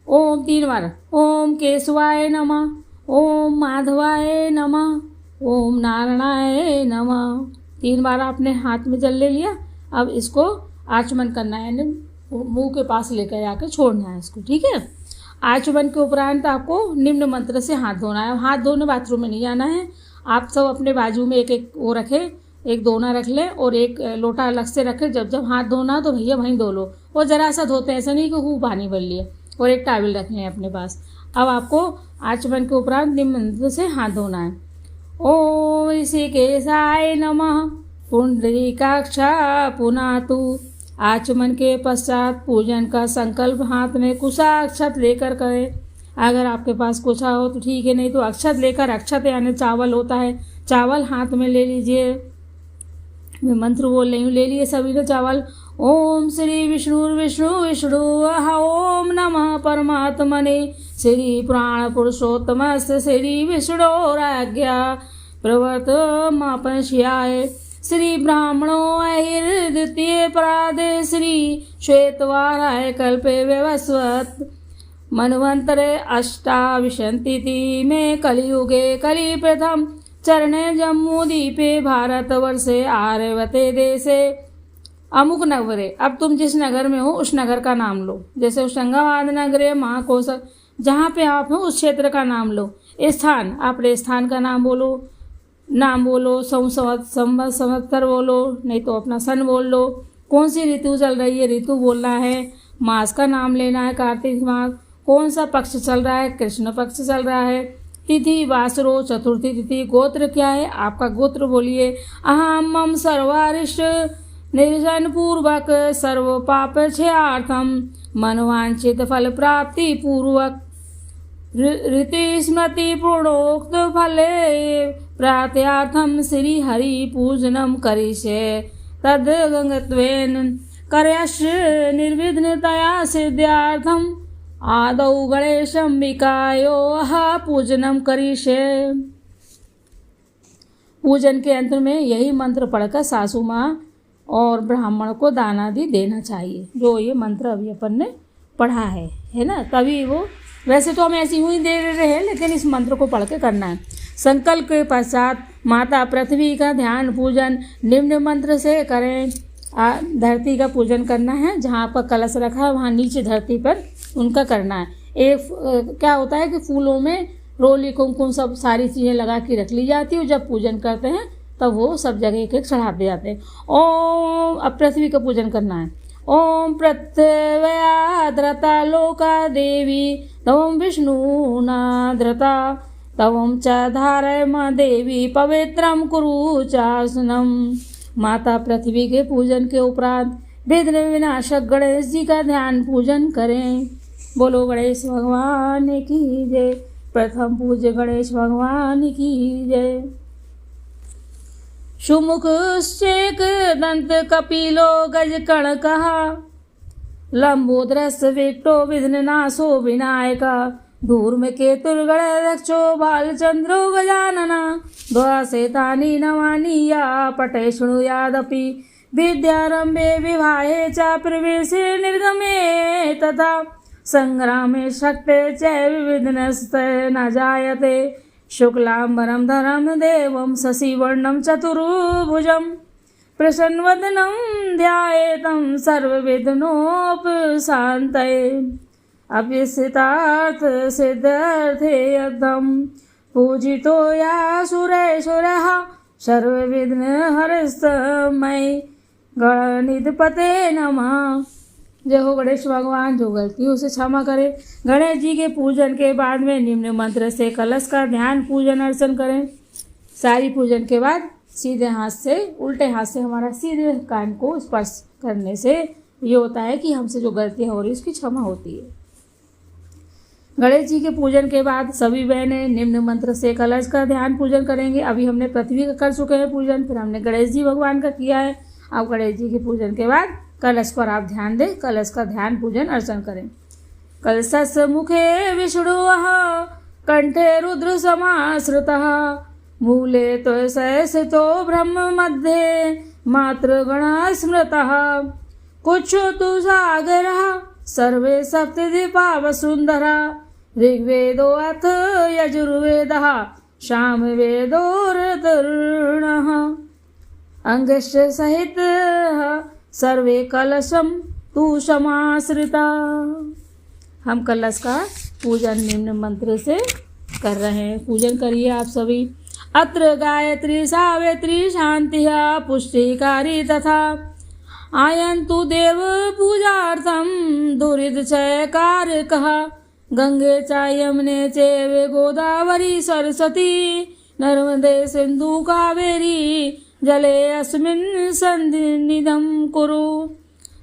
ओम 3 बार। ओम केशवाय नमः, ओम माधवाय नमः, ओम नारायणाय नमः। 3 बार आपने हाथ में जल ले लिया। अब इसको आचमन करना है, यानी मुंह के पास लेकर आकर छोड़ना है इसको, ठीक है। आचमन के उपरांत आपको निम्न मंत्र से हाथ धोना है। हाथ धोने बाथरूम में नहीं जाना है। आप सब अपने बाजू में एक एक वो रखें, एक दोना रख लें और एक लोटा अलग से रखें। जब हाथ धोना तो भैया वहीं धो लो। वो जरा सा धोते हैं, ऐसा नहीं कि खूब पानी भर लिया। और एक टॉवल रख लें अपने पास। अब आपको आचमन के उपरांत निम्न मंत्र से हाथ धोना है। ओम ऋषिकेशाय नमः, पुंडरीकाक्षा पुनातु। आचमन के पश्चात पूजन का संकल्प हाथ में कुशाक्षत लेकर करें। अगर आपके पास कुछ हो तो ठीक है, नहीं तो अक्षत लेकर, अक्षत यानी चावल होता है, चावल हाथ में ले लीजिए। मैं मंत्र बोल रही हूँ, ले लिए सभी ने चावल। ओम श्री विष्णु विष्णु विष्णु ओम नमः परमात्मने श्री प्राण पुरुषोत्तमस्य श्री विष्णुराज्ञा प्रवर्तमापश्याय श्री ब्राह्मणो अहिर द्वितीय परादे श्री श्वेतवाराय कल्पे व्यवस्वत मन्वंतरे अष्टाविंशतिथि में कलियुगे कलि प्रथम चरणे जम्मूद्वीपे भारतवर्षे आर्यवते देशे अमुक नगरे। अब तुम जिस नगर में हो उस नगर का नाम लो, जैसे होशंगाबाद नगरे, महाकोशल, जहाँ पे आप हो उस क्षेत्र का नाम लो। स्थान, अपने स्थान का नाम बोलो, संवत्सर बोलो, नहीं तो अपना सन बोल लो। कौन सी ऋतु चल रही है, ऋतु बोलना है। मास का नाम लेना है, कार्तिक मास। कौन सा पक्ष चल रहा है, कृष्ण पक्ष चल रहा है। तिथि वासरो चतुर्थी तिथि। गोत्र क्या है, आपका गोत्र बोलिए। अहम मम सर्वारिष्ट निर्जन पूर्वक सर्व पाप क्षयार्थम मनवांचित फल प्राप्ति पूर्वक ऋति स्मृति पूर्णोक्त फले प्राप्त्यार्थम श्री हरि पूजनम करिष्ये तद गंगत्वेन कर्यस्य निर्विघ्नतया सिद्ध्यार्थम आदौ गणेशंबिकायोः पूजनम करिष्ये। पूजन के अंत में यही मंत्र पढ़कर सासू माँ और ब्राह्मण को दान आदि देना चाहिए, जो ये मंत्र अभी अपन ने पढ़ा है ना। तभी वो, वैसे तो हम ऐसी ही दे रहे हैं, लेकिन इस मंत्र को पढ़ के करना है। संकल्प के पश्चात माता पृथ्वी का ध्यान पूजन निम्न मंत्र से करें। धरती का पूजन करना है, जहाँ आपका कलश रखा है वहाँ नीचे धरती पर उनका करना है। एक क्या होता है कि फूलों में रोली कुमकुम सब सारी चीज़ें लगा के रख ली जाती है, जब पूजन करते हैं तब वो सब जगह एक एक चढ़ाते जाते हैं। ओम, अब पृथ्वी का पूजन करना है। ओम पृथ्व्या धृता लोका देवी तवं विष्णुना धृता तवं च धारयम देवी पवित्रम कुरु चासनम। माता पृथ्वी के पूजन के उपरांत विघ्न विनाशक गणेश जी का ध्यान पूजन करें। बोलो गणेश भगवान की जय। प्रथम पूज्य गणेश भगवान की जय। सुमुख शेक दंत कपिलो गज कण कहा लंबोदरस विट्टो विघ्ननाशो विनायका धूर्म केतुर्गण रक्षो बालचंद्रो गजानना द्वासेतानि नवानि या पटे शृणुयादपि विद्यारंभे विवाहे च प्रवेशे निर्गमे तथा संग्रामे शक्ते चैव विघ्नस्ते न जायते शुक्लांबरम धरम देवम शशिवर्णम चतुर्भुजम प्रसन्नवदनं ध्यायेतं सर्वविघ्नोपशान्तये अभीष्टार्थ सिद्ध्यर्थे यद्धं पूजितो या सुरेश्वरः सर्वविघ्नहरस्तमय गणनिधिपते नमः। जय हो गणेश भगवान, जो गलती उसे क्षमा करे। गणेश जी के पूजन के बाद में निम्न मंत्र से कलश का ध्यान पूजन अर्चन करें। सारी पूजन के बाद सीधे हाथ से, उल्टे हाथ से हमारा सीधे कान को स्पर्श करने से ये होता है कि हमसे जो गलतियाँ हो रही है उसकी क्षमा होती है। गणेश जी के पूजन के बाद सभी बहनें निम्न मंत्र से कलश का ध्यान पूजन करेंगे। अभी हमने पृथ्वी का कर चुके हैं पूजन, फिर हमने गणेश जी भगवान का किया है। अब गणेश जी के पूजन के बाद कलश पर आप ध्यान दें, कलश का ध्यान पूजन अर्चन करें। कलशस् मुखे विष्णुः कंठे रुद्र समाश्रितः मूले त्वसैसितो ब्रह्म मध्ये मातृगणः स्मृतः कुक्षुतु सागरः सर्वे सप्तद्वीपा वसुन्धरा ऋग्वेदो अथ यजुर्वेदः सामवेदोरतरुणः अंगश्च सहित सर्वे कलशम तु समाश्रिता। हम कलश का पूजन निम्न मंत्र से कर रहे हैं, पूजन करिए आप सभी। अत्र गायत्री सावित्री शांति पुष्टिकारी तथा आयन्तु देव पूजार्थम दुरितक्षयकारकः गंगे च यमुने चैव गोदावरी सरस्वती नर्मदे सिंधु कावेरी जले अस्मिन् सन्निधिं कुरु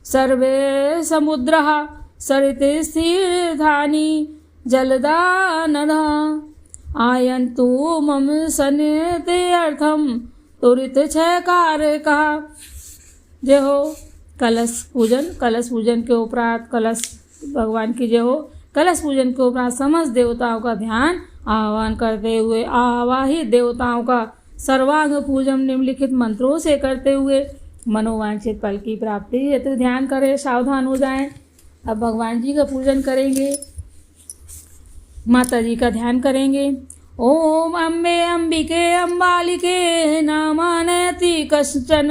सर्वे समुद्रः सरितस्तीर्थानि जलदानधा आयन्तु मम सन्निधि अर्थम तुरित छकार का। जय हो। कलश पूजन के उपरांत कलश भगवान की जय हो। कलश पूजन के उपरांत समस्त देवताओं का ध्यान आह्वान करते हुए आवाहित देवताओं का सर्वांग पूजन निम्नलिखित मंत्रों से करते हुए मनोवांछित फल की प्राप्ति हेतु तो ध्यान करें, सावधान हो जाएं। अब भगवान जी का पूजन करेंगे, माता जी का ध्यान करेंगे। ओम अम्बे अंबिके अम्बालिके नामानयति कश्चन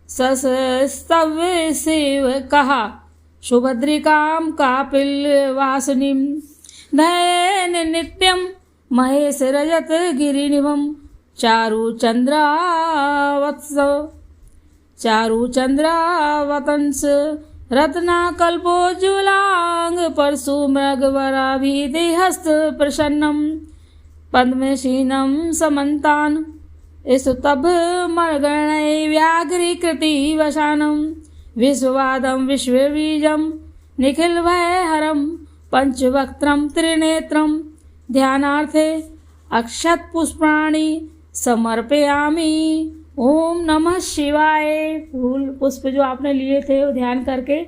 सस्तव्य शिव कहा सुभद्रिकां कापिल वासनीं धैन नित्यं महेश रजत गिरिनिभं चारुचन्द्रावतंस रत्नाकल्पोज्ज्वलांग परशु मृगवराभिधिहस्त प्रसन्नं पद्मशीनं समन्तान् स्तुतभ मर्गणै व्याघ्रीकृति वशानं विश्ववादं विश्वबीजं निखिलभयहरं पंचवक्त्रं त्रिनेत्रं ध्यानार्थे अक्षतपुष्पाणि समर्पयामि। ओम नमः शिवाय। फूल पुष्प जो आपने लिए थे वो ध्यान करके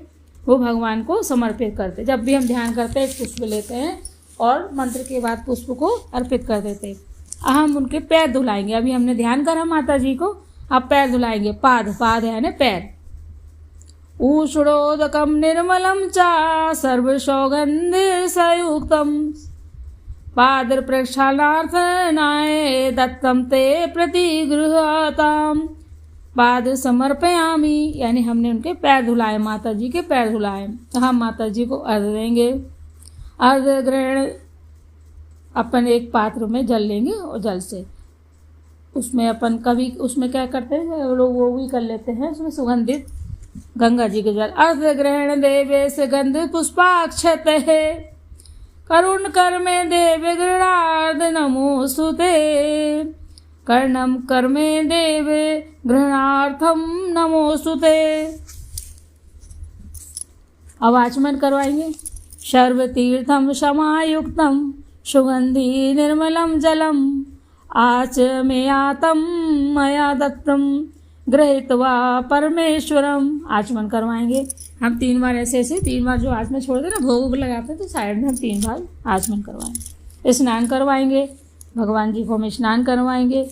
वो भगवान को समर्पित करते। जब भी हम ध्यान करते हैं पुष्प लेते हैं और मंत्र के बाद पुष्प को अर्पित कर देते। हम उनके पैर धुलाएंगे। अभी हमने ध्यान करा माता जी को, अब पैर धुलाएंगे। पाद है ना पैर। ऊषणोदकं निर्मलं च सर्वसौगन्धिसयुक्तं पाद प्रक्षालनार्थनाय दत्तं ते प्रतिगृहतां पाद समर्पयामि। यानी हमने उनके पैर धुलाए, माता जी के पैर धुलाए। तो हम माता जी को अर्घ्य देंगे। अर्घ्य ग्रहण अपन एक पात्र में जल लेंगे और जल से उसमें अपन कभी उसमें क्या करते हैं लोग वो भी कर लेते हैं, उसमें सुगंधित गंगा जी के जल। अर्घ्य ग्रहण देवे से गंध पुष्पाक्षत है करुण कर में देव गृणार्ध नमोस्तुते कर्णम कर्मे देव गृहणार्थम नमोस्तुते। अब आचमन करवाएंगे। सर्वतीर्थम समायुक्तम सुगंधि निर्मलम जलम आचमयातं मया दत्तम गृहीत्वा परमेश्वरम। आचमन करवाएंगे हम 3 बार, ऐसे 3 बार जो आचमन छोड़ते ना भोग लगाते तो साइड में हम 3 बार आचमन करवाएंगे। स्नान करवाएंगे, भगवान जी को हम स्नान करवाएंगे।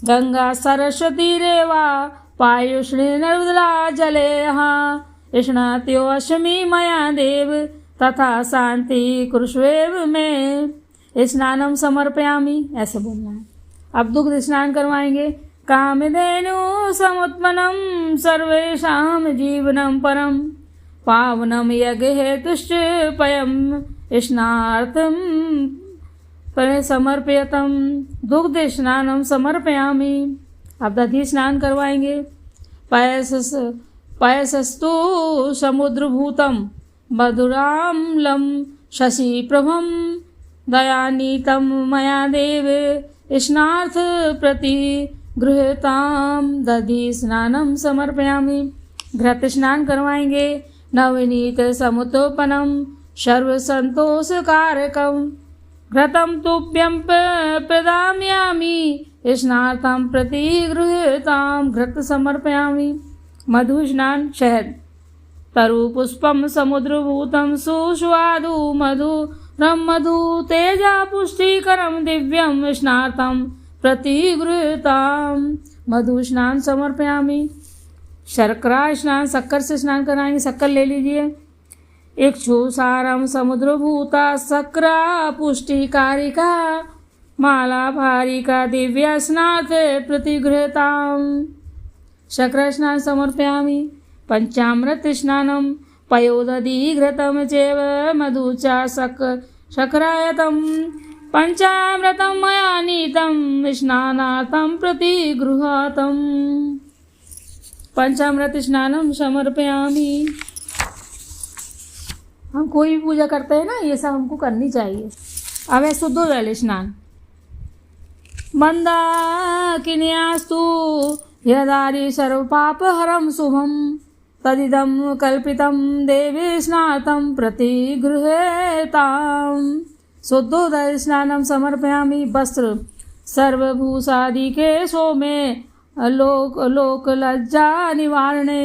गंगा सरस्वती रेवा पायुष्णी नर्मदा जले यहाँ स्नात्यो अश्मी मया देव तथा शांति कुरुष्वेव में स्नानम समर्पयामि, ऐसे बोलना है। अब दुग्ध स्नान करवाएंगे। कामधेनु समुत्पन्नं सर्वेषां जीवनं परम पावनं यज्ञ हेतुश्च पयं स्नानार्थं समर्पयतं दुग्ध स्नानं समर्पयामि। अब दधि स्नान करवाएंगे। पयसस्तु समुद्रभूतं मधुराम्लं शशिप्रभं दयानीतं मया देव स्नानार्थ प्रतिगृह्यतां दधि स्नानं समर्पयामि। घृत स्नान करवाएंगे। नवनीत समुत्पन्नं सर्वसंतोषकारकं घृतं तुभ्यं प्रदास्यामि स्नानार्थं प्रतिगृह्यतां घृत समर्पयामि। मधु स्नान शहद तरुपुष्पं समुद्रभूतं सुस्वादु मधु तेजा पुष्टिकरं दिव्यं स्नानार्थं प्रतिगृह्यतां मधु स्नान समर्पयामि। शर्करा स्नान शक्कर से स्नान कराएंगे। शक्कर ले लीजिए। इक्षुसारं समुद्रभूता शर्करा पुष्टिकारिका माला भारिका दिव्या स्नात प्रतिगृह्यतां शर्करा स्नान समर्पयामि। पंचामृत स्नानं पयोदधि घृतं चैव मधु च शर्करायतं पंचामृतं मया नीतं स्नानार्थं प्रतिगृह्यतं पंचामृत स्नानं समर्पयामि। हम कोई भी पूजा करते हैं ना, ये सब हमको करनी चाहिए। अब है शुद्धो जल स्नान। मंदाकिन्यास्तु यदारि सर्वपापहरं शुभं तदिदं कल्पितं देवी स्नातं प्रतिगृह्यताम्। शुद्धोदय स्नानं समर्पयामि। वस्त्र सर्वभूषादिके सोमे लोकलज्जा निवारणे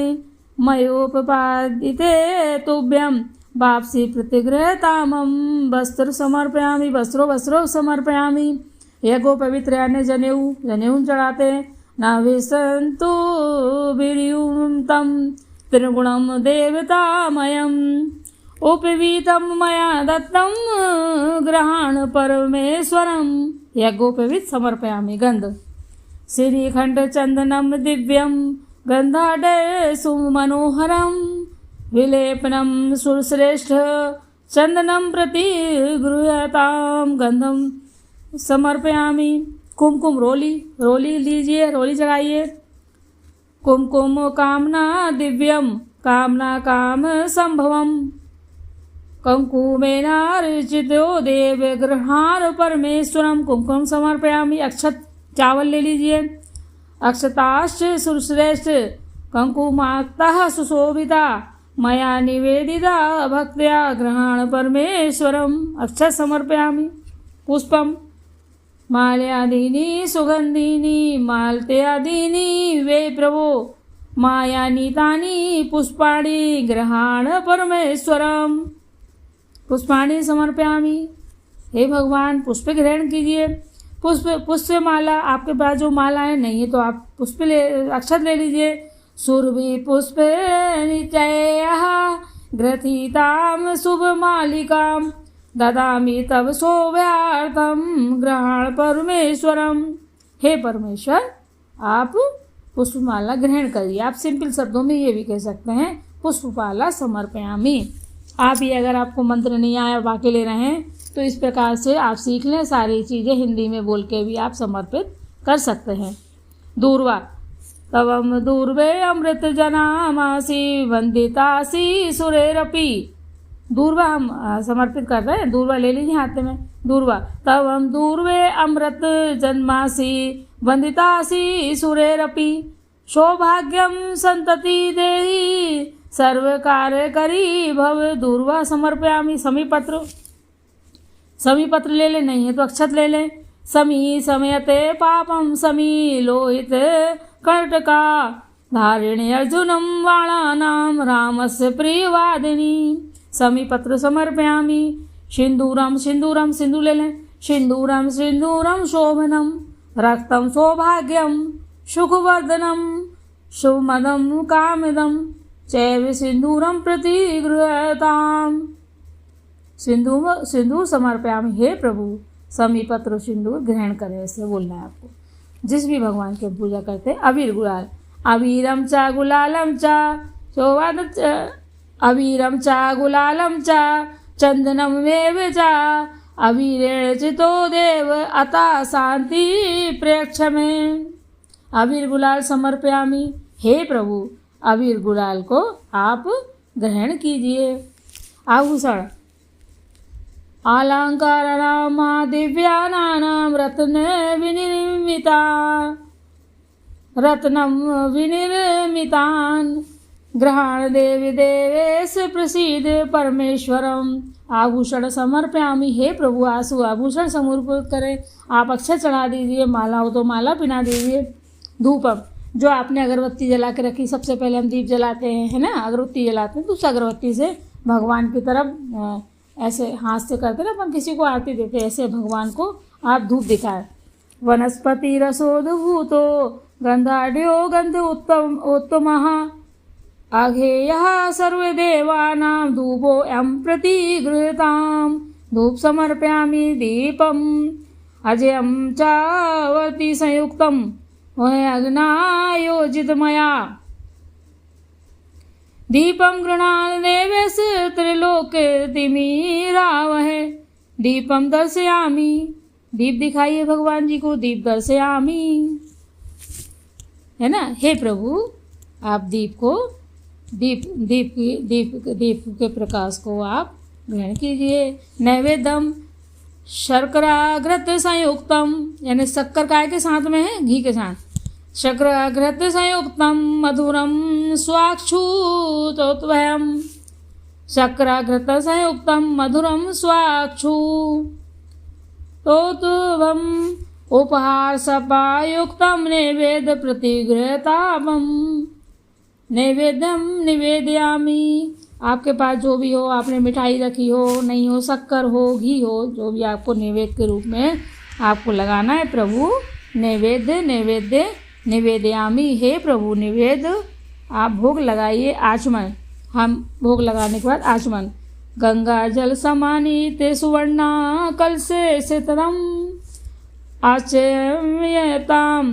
मयोपपादिते तुभ्यं वापसी प्रतिगृह्यतामं। वस्त्र समर्पयामि। वस्त्रो समर्पयामि। यज्ञो पवित्र अन्य जनेऊ चढ़ाते न विसंतु वीर्युं तं त्रिगुणं देवतामयम् उपवीतं मया दत्तं ग्रहाण परमेश्वरम्। यज्ञोपवीत समर्पयामि। गंध श्रीखंड चंदनम दिव्यम गंधाढ्य सुमनोहरम विलेपनम सुरश्रेष्ठ चंदनम प्रति गृह्यताम। गंधम समर्पयामि। कुमकुम रोली लीजिए, रोली चढ़ाइए। कुमकुम कामना दिव्यम कामना काम संभवम कंकुमेनार्चितो देव गृहाण परमेश्वरम। कुमकुम समर्पयामि। अक्षत चावल ले लीजिए। अक्षताश्च सुश्रेष्ठ कंकुमाक्तः सुशोभिता मया निवेदिता भक्त्या गृहाण परमेश्वरम। अक्षत समर्पयामि। पुष्पम माल्यादीनि सुगंधीनि मालत्यादीनि वे प्रभो मायानि तानि पुष्पाणि गृहाण परमेश्वरम। पुष्पाणि समर्पयामि। हे भगवान पुष्प ग्रहण कीजिए। पुष्प माला आपके पास जो मालाएं नहीं है तो आप पुष्प अक्षत ले लीजिए। सुरभि पुष्प निचयः ग्रथितां शुभ मालिकां ददामि तव शोभार्थम ग्रहण परमेश्वरम। हे परमेश्वर आप पुष्पमाला ग्रहण करिए। आप सिंपल शब्दों में ये भी कह सकते हैं पुष्पमाला समर्पयामि। आप ये अगर आपको मंत्र नहीं आया बाकी ले रहे हैं तो इस प्रकार से आप सीख लें। सारी चीज़ें हिंदी में बोल के भी आप समर्पित कर सकते हैं। दूर्वा तवम दूर्वे अमृत जनामासी वंदितासी सुरेरपि। दूर्वा हम समर्पित कर रहे हैं। दूर्वा ले लीजिए हाथ में। दूर्वा तवम दूर्वे अमृत जन्मासी वंदितासी सुरेरपि सौभाग्यम संतति देहि सर्व कार्य करी भव। दूर्वा समर्पयामि। समी पत्र ले ले, नहीं है तो अक्षत ले लें। समी समयते पापम समी लोहित कर्टका धारिणी अर्जुनम वाणानाम रामस्य प्रियवादिनी। समी पत्र समर्पयामि। सिंदूरम सिंदूर ले लें। सिंदूरम शोभनम रक्तम सौभाग्यम सुखवर्धनम शुभमदम कामिदम चैव सिंदूरम प्रति गृह्यताम। सिंदूर समर्पयामि। हे प्रभु समीपत्र सिंदूर ग्रहण करें, ऐसे बोलना है आपको। जिस भी भगवान की पूजा करते हैं। अबीर गुलाल अबीरम चा गुलालम चा अबीरम चा गुलालम चा चंदनम वेव चा अबीरेण चितो देव अता शांति प्रेक्ष में। अबीर गुलाल समर्पयामि। हे प्रभु अबीर गुलाल को आप ग्रहण कीजिए। आभूषण अलंकाराणां दिव्यानां रत्नं विनिर्मितान् ग्रहाण देवी देवेश प्रसीद परमेश्वरम। आभूषण समर्पयामि। हे प्रभु आसु आभूषण समर्पित करें। आप अक्षत चढ़ा दीजिए। माला हो तो माला पिना दीजिए। धूपम जो आपने अगरबत्ती जला के रखी, सबसे पहले हम दीप जलाते हैं, है ना, अगरबत्ती जलाते हैं। तो उस अगरबत्ती से भगवान की तरफ ऐसे हाथ से करते ना अपन किसी को आरती देते, ऐसे भगवान को आप धूप दिखाएं। वनस्पति रसोद्भूतो गंधाढ्यो गंध उत्तमः आघेयः सर्वदेवानां धूपो यं प्रति गृह्यताम्। धूप समर्पयामि। दीपम अजयं चावती संयुक्तम वह अग्नायोजित मया दीपम गृणाल देवेश त्रिलोकतिमिरावह। दीपम दर्शयामि। दीप दिखाइए भगवान जी को। दीप दर्शयामि, है ना। हे प्रभु आप दीप को दीप के प्रकाश को आप ग्रहण कीजिए। नैवेद्यम शर्कराघृत संयुक्तम, यानी शक्कर काय के साथ में है, घी के साथ। शर्कराघृत संयुक्तम मधुरम स्वाक्षुतोत्वयम् शर्कराघृतसंयुक्तं मधुरं स्वाक्षु तोत्वम् उपहारसपायुक्तं नैवेद्य प्रतिगृहतापम् नैवेद्यम निवेदयामि। आपके पास जो भी हो, आपने मिठाई रखी हो, नहीं हो, शक्कर हो, घी हो, जो भी आपको नैवेद्य के रूप में आपको लगाना है, प्रभु नैवेद्य नैवेद्य निवेदयामि, हे प्रभु निवेद्य आप भोग लगाइए। आचमन, हम भोग लगाने के बाद आचमन। गंगा जल समानीते सुवर्णा कलशे सितरम आचम्यताम,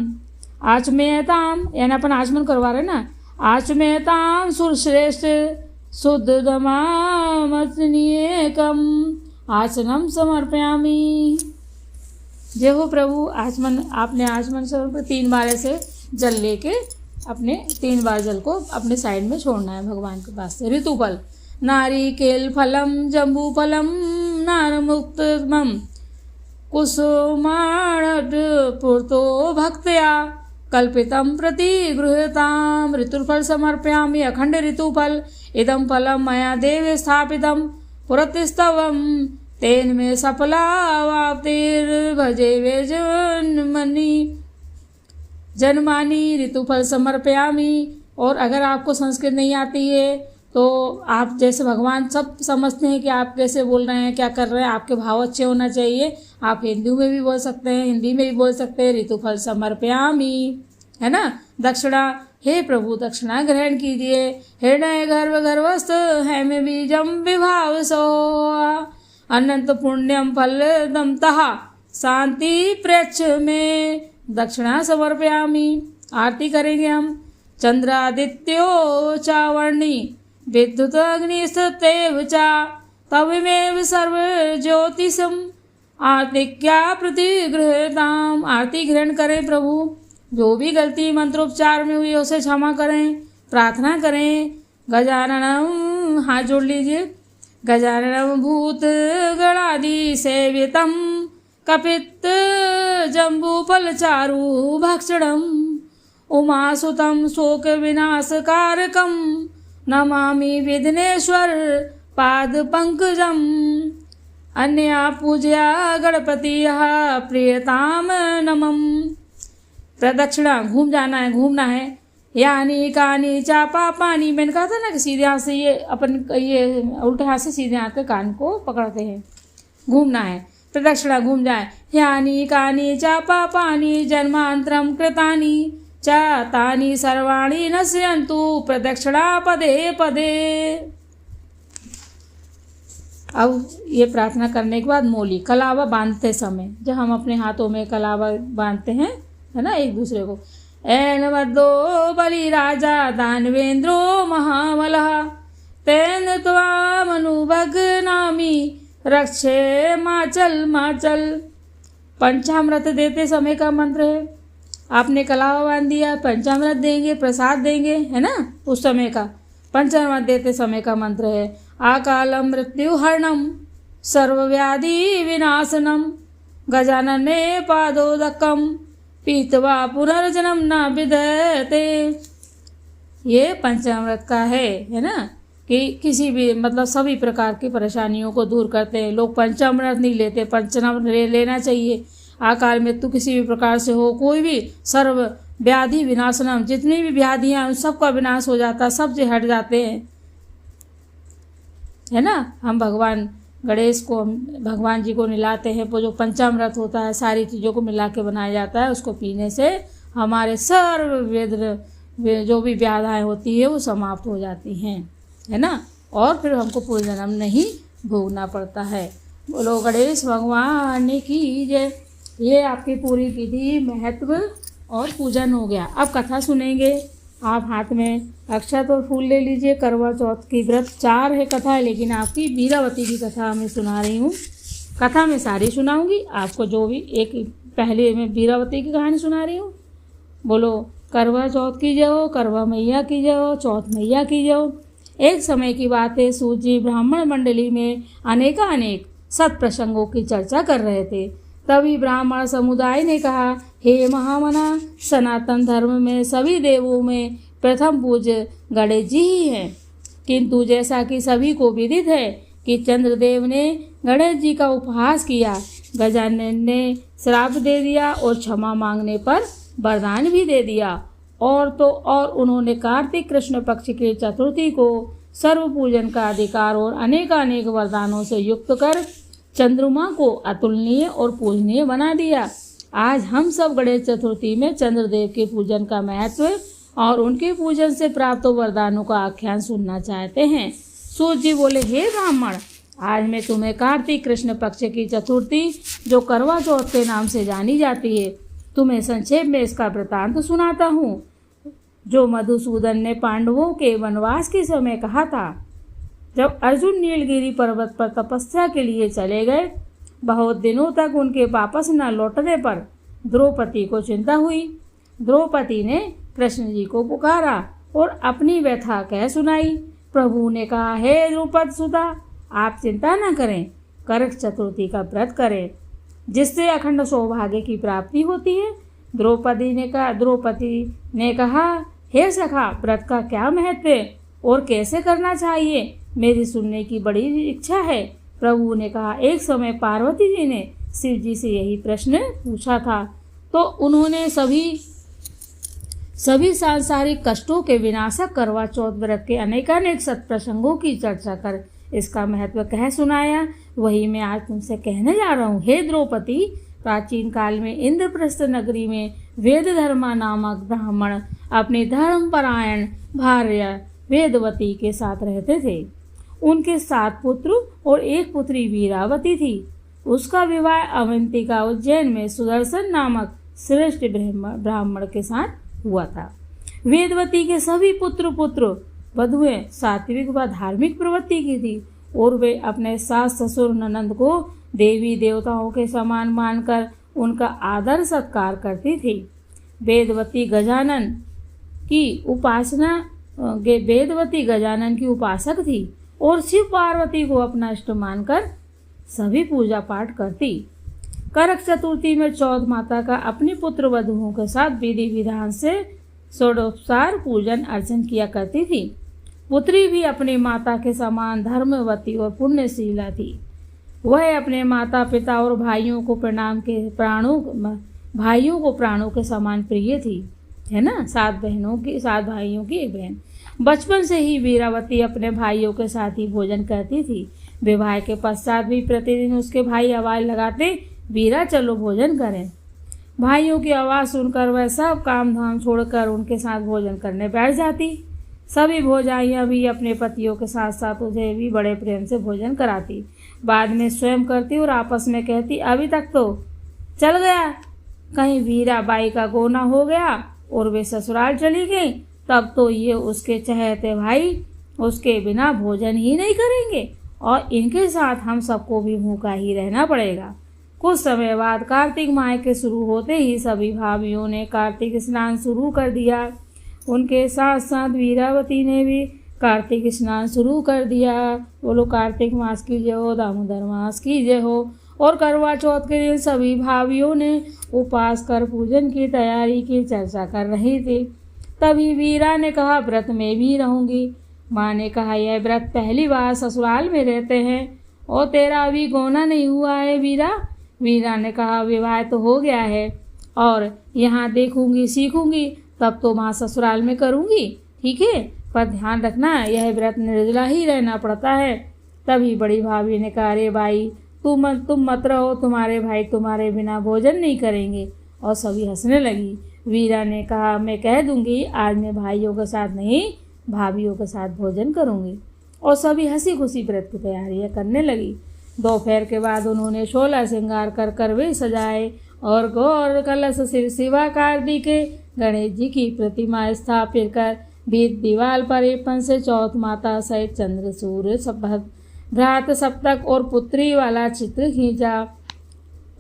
आचम्यताम यानी अपन आचमन करवा रहे ना, आचम्यताम सुरश्रेष्ठ शुद्धदमामत्नीयकम आचनम समर्पयामि। जय हो प्रभु। आचमन, आपने आचमन से 3 बार ऐसे जल लेके अपने 3 बार जल को अपने साइड में छोड़ना है भगवान के पास से। ऋतुफल, नारिकेल फलम जम्बू फलम नारमुक्तमम कुसुमाण पूर्तो भक्त्या कल्पितं प्रतिगृह्यतां ऋतुफल समर्पयामि। अखंड ऋतुफल इदं फलं मया देव स्थापितं पुरतस्तवं तेन में सफलावाप्तिर्भजे वे जनमानी ऋतुफल समर्पयामि। और अगर आपको संस्कृत नहीं आती है तो आप जैसे भगवान सब समझते हैं कि आप कैसे बोल रहे हैं, क्या कर रहे हैं, आपके भाव अच्छे होना चाहिए। आप हिंदी में भी बोल सकते हैं, हिंदी में भी बोल सकते हैं। ऋतुफल समर्पयामि, है ना। दक्षिणा, हे प्रभु दक्षिणा ग्रहण कीजिए। हृदय गर्भ गर्भस्थ है में बीजम विभाव सो अनंत पुण्यम फलदम तहा शांति प्रेक्ष में दक्षिणा समर्पयामि। आरती करेंगे हम। चंद्रादित्यो चावर्णी विद्युत अग्निस्तैव चा तवमेव सर्व ज्योतिषम आर्तिक्या प्रतिगृह्यताम। आरती ग्रहण करें प्रभु। जो भी गलती मंत्रोच्चार में हुई उसे क्षमा करें, प्रार्थना करें। गजाननम, हाथ जोड़ लीजिए। गजाननम भूत गणादि सेवितम कपित जम्बूफल चारु भक्षणम उमासुतम शोक विनाशकारकम नमामि विघ्नेश्वर पाद पंकजम। अन्या पूज्या गणपति प्रियताम नमम। प्रदक्षिणा, घूम जाना है, घूमना है। यानी कानी चापा पानी, मैंने कहा था ना कि सीधे हाथ से ये अपन ये उल्टे हाथ से सीधे हाथ के कान को पकड़ते हैं, घूमना है। प्रदक्षिणा, घूम जाए। यानी कानी चापा पानी जन्मांतरम कृतानि चातानि सर्वाणि नश्यन्तु प्रदक्षिणा पदे पदे। अब ये प्रार्थना करने के बाद मोली, कलावा बांधते समय, जब हम अपने हाथों में कलावा बांधते हैं, है ना, एक दूसरे को। एन वद्दो बलि राजा दानवेंद्रो महाबलः तेन त्वामनुभग्नामि रक्षे माचल माचल। पंचामृत देते समय का मंत्र है। आपने कलावा बांध दिया, पंचामृत देंगे, प्रसाद देंगे, है ना, उस समय का पंचामृत देते समय का मंत्र है। आकालम मृत्युहरणम सर्वव्याधि विनाशनम गजानने पादोदकम पीतवा पुनर्जन्म न विदते। ये पंचामृत का है ना, कि किसी भी मतलब सभी प्रकार की परेशानियों को दूर करते हैं। लोग पंचामृत नहीं लेते, पंचामृत लेना चाहिए। अकाल मृत्यु किसी भी प्रकार से हो, कोई भी सर्व व्याधि विनाशनम, जितनी भी व्याधियां उन सबका विनाश हो जाता, सब से हट जाते हैं, है ना। हम भगवान गणेश को, हम भगवान जी को मिलाते हैं। वो जो पंचामृत होता है सारी चीज़ों को मिला के बनाया जाता है, उसको पीने से हमारे सर्व वेद जो भी व्याधाएँ होती है वो समाप्त हो जाती हैं, है ना। और फिर हमको पुनर्जन्म नहीं भोगना पड़ता है। बोलो गणेश भगवान की जय। ये आपकी पूरी विधि, महत्व और पूजन हो गया। अब कथा सुनेंगे। आप हाथ में अक्षत और फूल ले लीजिए। करवा चौथ की व्रत 4 है कथा है, लेकिन आपकी वीरावती की कथा मैं सुना रही हूँ। कथा मैं सारी सुनाऊंगी आपको, जो भी एक पहले मैं वीरावती की कहानी सुना रही हूँ। बोलो करवा चौथ की जय हो, करवा मैया की जय हो, चौथ मैया की जय हो। एक समय की बात है, सूजी ब्राह्मण मंडली में अनेक सत्प्रसंगों की चर्चा कर रहे थे। तभी ब्राह्मण समुदाय ने कहा, हे महामना, सनातन धर्म में सभी देवों में प्रथम पूज्य गणेश जी ही हैं। किंतु जैसा कि सभी को विदित है कि चंद्रदेव ने गणेश जी का उपहास किया, गजानन ने श्राप दे दिया और क्षमा मांगने पर वरदान भी दे दिया। और तो और उन्होंने कार्तिक कृष्ण पक्ष की चतुर्थी को सर्व पूजन का अधिकार और अनेकानेक वरदानों से युक्त कर चंद्रमा को अतुलनीय और पूजनीय बना दिया। आज हम सब गणेश चतुर्थी में चंद्रदेव के पूजन का महत्व और उनके पूजन से प्राप्त वरदानों का आख्यान सुनना चाहते हैं। सूत जी बोले, हे ब्राह्मण, आज मैं तुम्हें कार्तिक कृष्ण पक्ष की चतुर्थी जो करवा चौथ के नाम से जानी जाती है, तुम्हें संक्षेप में इसका वृतांत सुनाता हूँ, जो मधुसूदन ने पांडवों के वनवास के समय कहा था। जब अर्जुन नीलगिरी पर्वत पर तपस्या के लिए चले गए, बहुत दिनों तक उनके वापस न लौटने पर द्रौपदी को चिंता हुई। द्रौपदी ने कृष्ण जी को पुकारा और अपनी व्यथा कह सुनाई। प्रभु ने कहा, हे द्रुपद सुता, आप चिंता न करें, करक चतुर्थी का व्रत करें, जिससे अखंड सौभाग्य की प्राप्ति होती है। द्रौपदी ने कहा, हे सखा, व्रत का क्या महत्व है और कैसे करना चाहिए, मेरी सुनने की बड़ी इच्छा है। प्रभु ने कहा, एक समय पार्वती जी ने शिव जी से यही प्रश्न पूछा था, तो उन्होंने सभी सांसारिक कष्टों के विनाशक करवा चौथ व्रत के अनेकानेक सत्प्रसंगों की चर्चा कर इसका महत्व कह सुनाया। वही मैं आज तुमसे कहने जा रहा हूँ। हे द्रौपदी, प्राचीन काल में इंद्रप्रस्थ नगरी में वेदधर्मा नामक ब्राह्मण अपनी धर्मपरायण भार्या वेदवती के साथ रहते थे। उनके 7 पुत्र और 1 पुत्री वीरावती थी। उसका विवाह अवंतिका उज्जैन में सुदर्शन नामक श्रेष्ठ ब्राह्मण के साथ हुआ था। वेदवती के सभी पुत्र वधुएं सात्विक व धार्मिक प्रवृत्ति की थी और वे अपने सास ससुर ननंद को देवी देवताओं के समान मानकर उनका आदर सत्कार करती थी। वेदवती गजानन की उपासक थी और शिव पार्वती को अपना इष्ट मानकर सभी पूजा पाठ करती। करक चतुर्थी में चौथ माता का अपनी पुत्र वधुओं के साथ विधि विधान से षोडशोपचार पूजन अर्चन किया करती थी। पुत्री भी अपनी माता के समान धर्मवती और पुण्यशीला थी। वह अपने माता पिता और भाइयों को प्राणों के समान प्रिय थी, है ना। 7 भाइयों की 1 बहन। बचपन से ही वीरावती अपने भाइयों के साथ ही भोजन करती थी। विवाह के पश्चात भी प्रतिदिन उसके भाई आवाज लगाते, वीरा चलो भोजन करें। भाइयों की आवाज़ सुनकर वह सब काम धाम छोड़कर उनके साथ भोजन करने बैठ जाती। सभी भौजाइयाँ भी अपने पतियों के साथ साथ उसे भी बड़े प्रेम से भोजन कराती। बाद में स्वयं करती और आपस में कहती, अभी तक तो चल गया, कहीं वीरा बाई का गोना हो गया और वे ससुराल चली गई, तब तो ये उसके चहेते भाई उसके बिना भोजन ही नहीं करेंगे और इनके साथ हम सबको भी भूखा ही रहना पड़ेगा। कुछ समय बाद कार्तिक माह के शुरू होते ही सभी भाभियों ने कार्तिक स्नान शुरू कर दिया। उनके साथ साथ वीरावती ने भी कार्तिक स्नान शुरू कर दिया। बोलो कार्तिक मास की जय हो, दामोदर मास की जय हो। और करवा चौथ के दिन सभी भाभियों ने उपवास कर पूजन की तैयारी की चर्चा कर रही थी। तभी वीरा ने कहा, व्रत में भी रहूंगी। माँ ने कहा, यह व्रत पहली बार ससुराल में रहते हैं और तेरा अभी गोना नहीं हुआ है वीरा। वीरा ने कहा, विवाह तो हो गया है और यहाँ देखूंगी सीखूंगी, तब तो माँ ससुराल में करूंगी, ठीक है, पर ध्यान रखना यह व्रत निर्जला ही रहना पड़ता है। तभी बड़ी भाभी ने कहा, अरे भाई तुम मत रहो, तुम्हारे भाई तुम्हारे बिना भोजन नहीं करेंगे। और सभी हंसने लगी। वीरा ने कहा, मैं कह दूंगी आज मैं भाइयों के साथ नहीं भाभियों के साथ भोजन करूंगी। और सभी हंसी खुशी व्रत की तैयारियां करने लगी। दोपहर के बाद उन्होंने 16 श्रृंगार कर वे सजाए और गौर कलश शिवाकार दी के गणेश जी की प्रतिमा स्थापित कर बीच दीवार पर एपन से चौथ माता सहित चंद्र सूर्य भ्रात सप्तक और पुत्री वाला चित्र खींचा।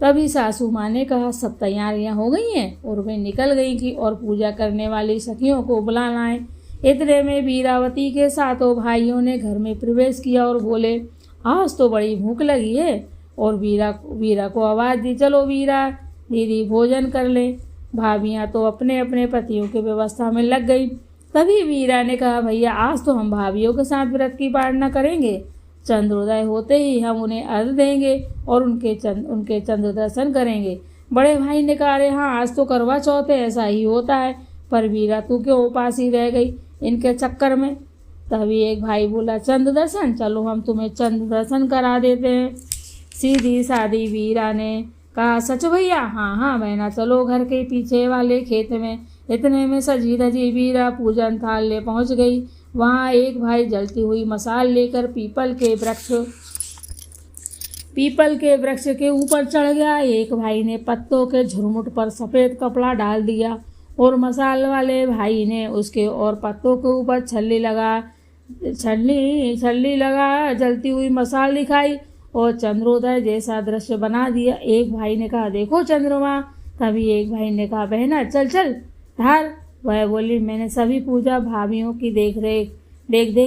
तभी सासू माँ ने कहा, सब तैयारियां हो गई हैं, और वे निकल गई कि और पूजा करने वाली सखियों को बुला लाएं। इतने में वीरावती के 7 भाइयों ने घर में प्रवेश किया और बोले, आज तो बड़ी भूख लगी है। और वीरा को आवाज़ दी, चलो वीरा दीदी भोजन कर ले। भाभियाँ तो अपने अपने पतियों की व्यवस्था में लग गई। तभी वीरा ने कहा, भैया आज तो हम भाभीियों के साथ व्रत की पालना करेंगे। चंद्रोदय होते ही हम उन्हें अर्घ्य देंगे और उनके चंद्र दर्शन करेंगे। बड़े भाई ने कहा, अरे हाँ आज तो करवा चौथ है, ऐसा ही होता है। पर वीरा तू क्यों उपास ही रह गई इनके चक्कर में। तभी एक भाई बोला, चंद्र दर्शन, चलो हम तुम्हें चंद्र दर्शन करा देते हैं। सीधी सादी वीरा ने कहा, सच भैया? हाँ हाँ बहना, चलो घर के पीछे वाले खेत में। इतने में सजी धजी वीरा पूजन थाल ले पहुंच गई। वहाँ एक भाई जलती हुई मसाल लेकर पीपल के वृक्ष के ऊपर चढ़ गया। एक भाई ने पत्तों के झुरमुट पर सफ़ेद कपड़ा डाल दिया और मसाल वाले भाई ने उसके और पत्तों के ऊपर छल्ली लगा जलती हुई मसाल दिखाई और चंद्रोदय जैसा दृश्य बना दिया। एक भाई ने कहा, देखो चंद्रमा। तभी एक भाई ने कहा, बहना चल चल धार। वह बोली, मैंने सभी पूजा भाभीियों की देख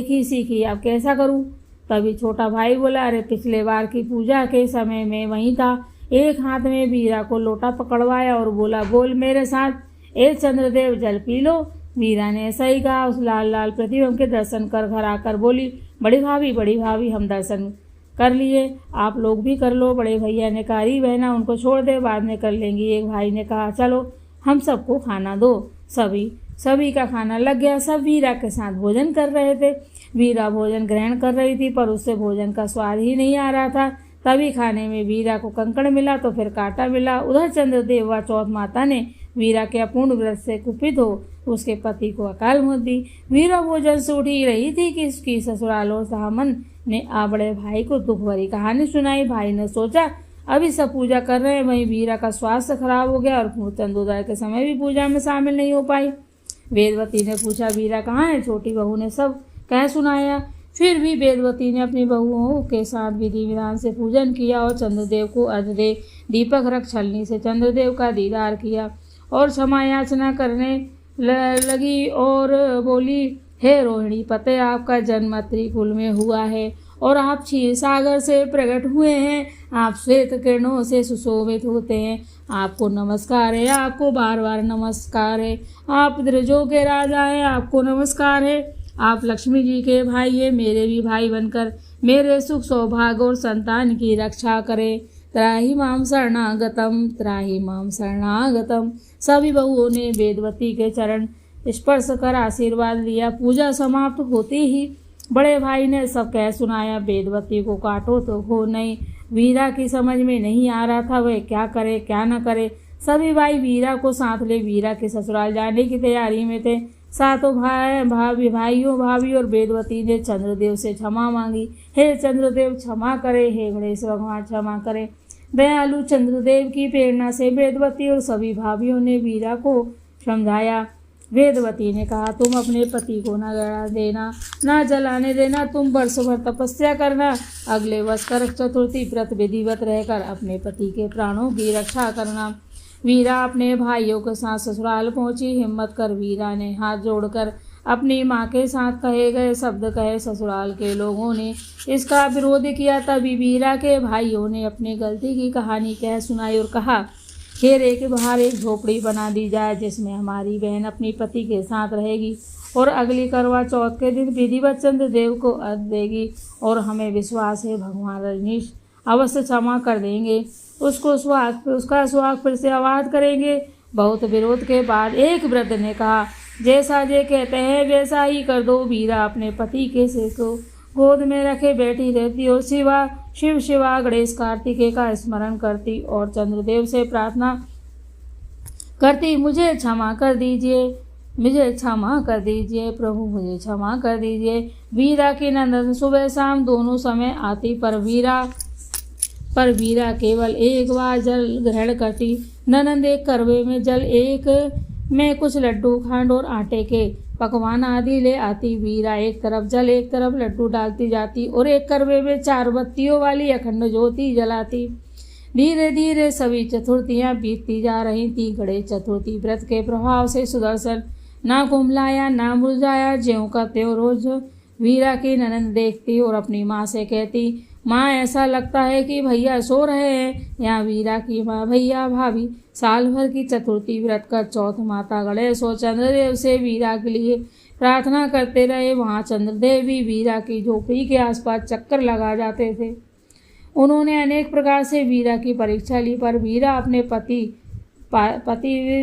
ही सीखी, अब कैसा करूं? तभी छोटा भाई बोला, अरे पिछले बार की पूजा के समय में वहीं था। एक हाथ में वीरा को लोटा पकड़वाया और बोला, बोल मेरे साथ, ए चंद्रदेव जल पी लो। वीरा ने ऐसा ही कहा। उस लाल लाल प्रतिबिंब के दर्शन कर घर आकर बोली, बड़ी भाभी हम दर्शन कर लिए, आप लोग भी कर लो। बड़े भैया ने कहा, अरे बहना उनको छोड़ दे, बाद में कर लेंगी। एक भाई ने कहा, चलो हम सबको खाना दो। सभी का खाना लग गया। सब वीरा के साथ भोजन कर रहे थे। वीरा भोजन ग्रहण कर रही थी पर उससे भोजन का स्वाद ही नहीं आ रहा था। तभी खाने में वीरा को कंकड़ मिला तो फिर कांटा मिला। उधर चंद्रदेव व चौथ माता ने वीरा के अपूर्ण व्रत से कुपित हो उसके पति को अकाल मौत दी। वीरा भोजन से उठ ही रही थी कि उसकी ससुराल और सामन ने बड़े भाई को दुख भरी कहानी सुनाई। भाई ने सोचा, अभी सब पूजा कर रहे हैं, वहीं वीरा का स्वास्थ्य खराब हो गया और चंद्रोदय के समय भी पूजा में शामिल नहीं हो पाई। वेदवती ने पूछा, वीरा कहाँ है? छोटी बहू ने सब कह सुनाया। फिर भी वेदवती ने अपनी बहुओं के साथ विधि विधान से पूजन किया और चंद्रदेव को अर्घ्य दे दीपक रख छलनी से चंद्रदेव का दीदार किया और क्षमा याचना करने लगी और बोली, हे रोहिणी पते, आपका जन्म त्रिकुल में हुआ है और आप क्षीर सागर से प्रकट हुए हैं। आप श्वेत किरणों से सुशोभित होते हैं। आपको नमस्कार है, आपको बार बार नमस्कार है। आप द्रजों के राजा हैं, आपको नमस्कार है। आप लक्ष्मी जी के भाई हैं, मेरे भी भाई बनकर मेरे सुख सौभाग्य और संतान की रक्षा करें। त्राहि माम शरणागतम। सभी बहुओं ने वेदवती के चरण स्पर्श कर आशीर्वाद लिया। पूजा समाप्त होते ही बड़े भाई ने सब कह सुनाया। वेदवती को काटो तो हो नहीं। वीरा की समझ में नहीं आ रहा था वह क्या करे क्या न करे। सभी भाई वीरा को साथ ले वीरा के ससुराल जाने की तैयारी में थे। सातों भाभी और वेदवती ने चंद्रदेव से क्षमा मांगी। हे चंद्रदेव क्षमा करे, हे गणेश भगवान क्षमा करे। दयालु चंद्रदेव की प्रेरणा से वेदवती और सभी भाभियों ने वीरा को समझाया। वेदवती ने कहा, तुम अपने पति को न जला देना, न जलाने देना। तुम वर्ष भर तपस्या करना। अगले वर्ष करक चतुर्थी व्रत विधिवत रहकर अपने पति के प्राणों की रक्षा करना। वीरा अपने भाइयों के साथ ससुराल पहुंची। हिम्मत कर वीरा ने हाथ जोड़कर अपनी माँ के साथ कहे गए शब्द कहे। ससुराल के लोगों ने इसका विरोध किया। तभी वीरा के भाइयों ने अपनी गलती की कहानी कह सुनाई और कहा, खेरे के बाहर एक झोपड़ी बना दी जाए जिसमें हमारी बहन अपनी पति के साथ रहेगी और अगली करवा चौथ के दिन विधिवत चंद्रदेव को अर्घ्य देगी और हमें विश्वास है भगवान रजनीश अवश्य क्षमा कर देंगे। उसका सुहाग फिर से आबाद करेंगे। बहुत विरोध के बाद एक वृद्ध ने कहा, जैसा जे कहते हैं वैसा ही कर दो। वीरा अपने पति के सिर को गोद में रखे बैठी रहती और शिव शिवा गणेश कार्तिकेय का स्मरण करती और चंद्रदेव से प्रार्थना करती, मुझे क्षमा कर दीजिए प्रभु, मुझे क्षमा कर दीजिए। वीरा की नंदन सुबह शाम दोनों समय आती पर वीरा केवल एक बार जल ग्रहण करती। ननंद एक करवे में जल, एक में कुछ लड्डू खांड और आटे के पकवान आदि ले आती। वीरा एक तरफ जल एक तरफ लड्डू डालती जाती और एक करवे में 4 बत्तियों वाली अखंड ज्योति जलाती। धीरे धीरे सभी चतुर्थियां बीतती जा रही थी। गणेश चतुर्थी व्रत के प्रभाव से सुदर्शन ना कुंभलाया ना मुरझाया। ज्यों का त्यों रोज वीरा की ननंद देखती और अपनी माँ से कहती, माँ ऐसा लगता है कि भैया सो रहे हैं। यहाँ वीरा की माँ भैया भाभी साल भर की चतुर्थी व्रत कर चौथ माता गणेश और चंद्रदेव से वीरा के लिए प्रार्थना करते रहे। वहाँ चंद्रदेव भी वीरा की झोपड़ी के आसपास चक्कर लगा जाते थे। उन्होंने अनेक प्रकार से वीरा की परीक्षा ली, पर वीरा अपने पति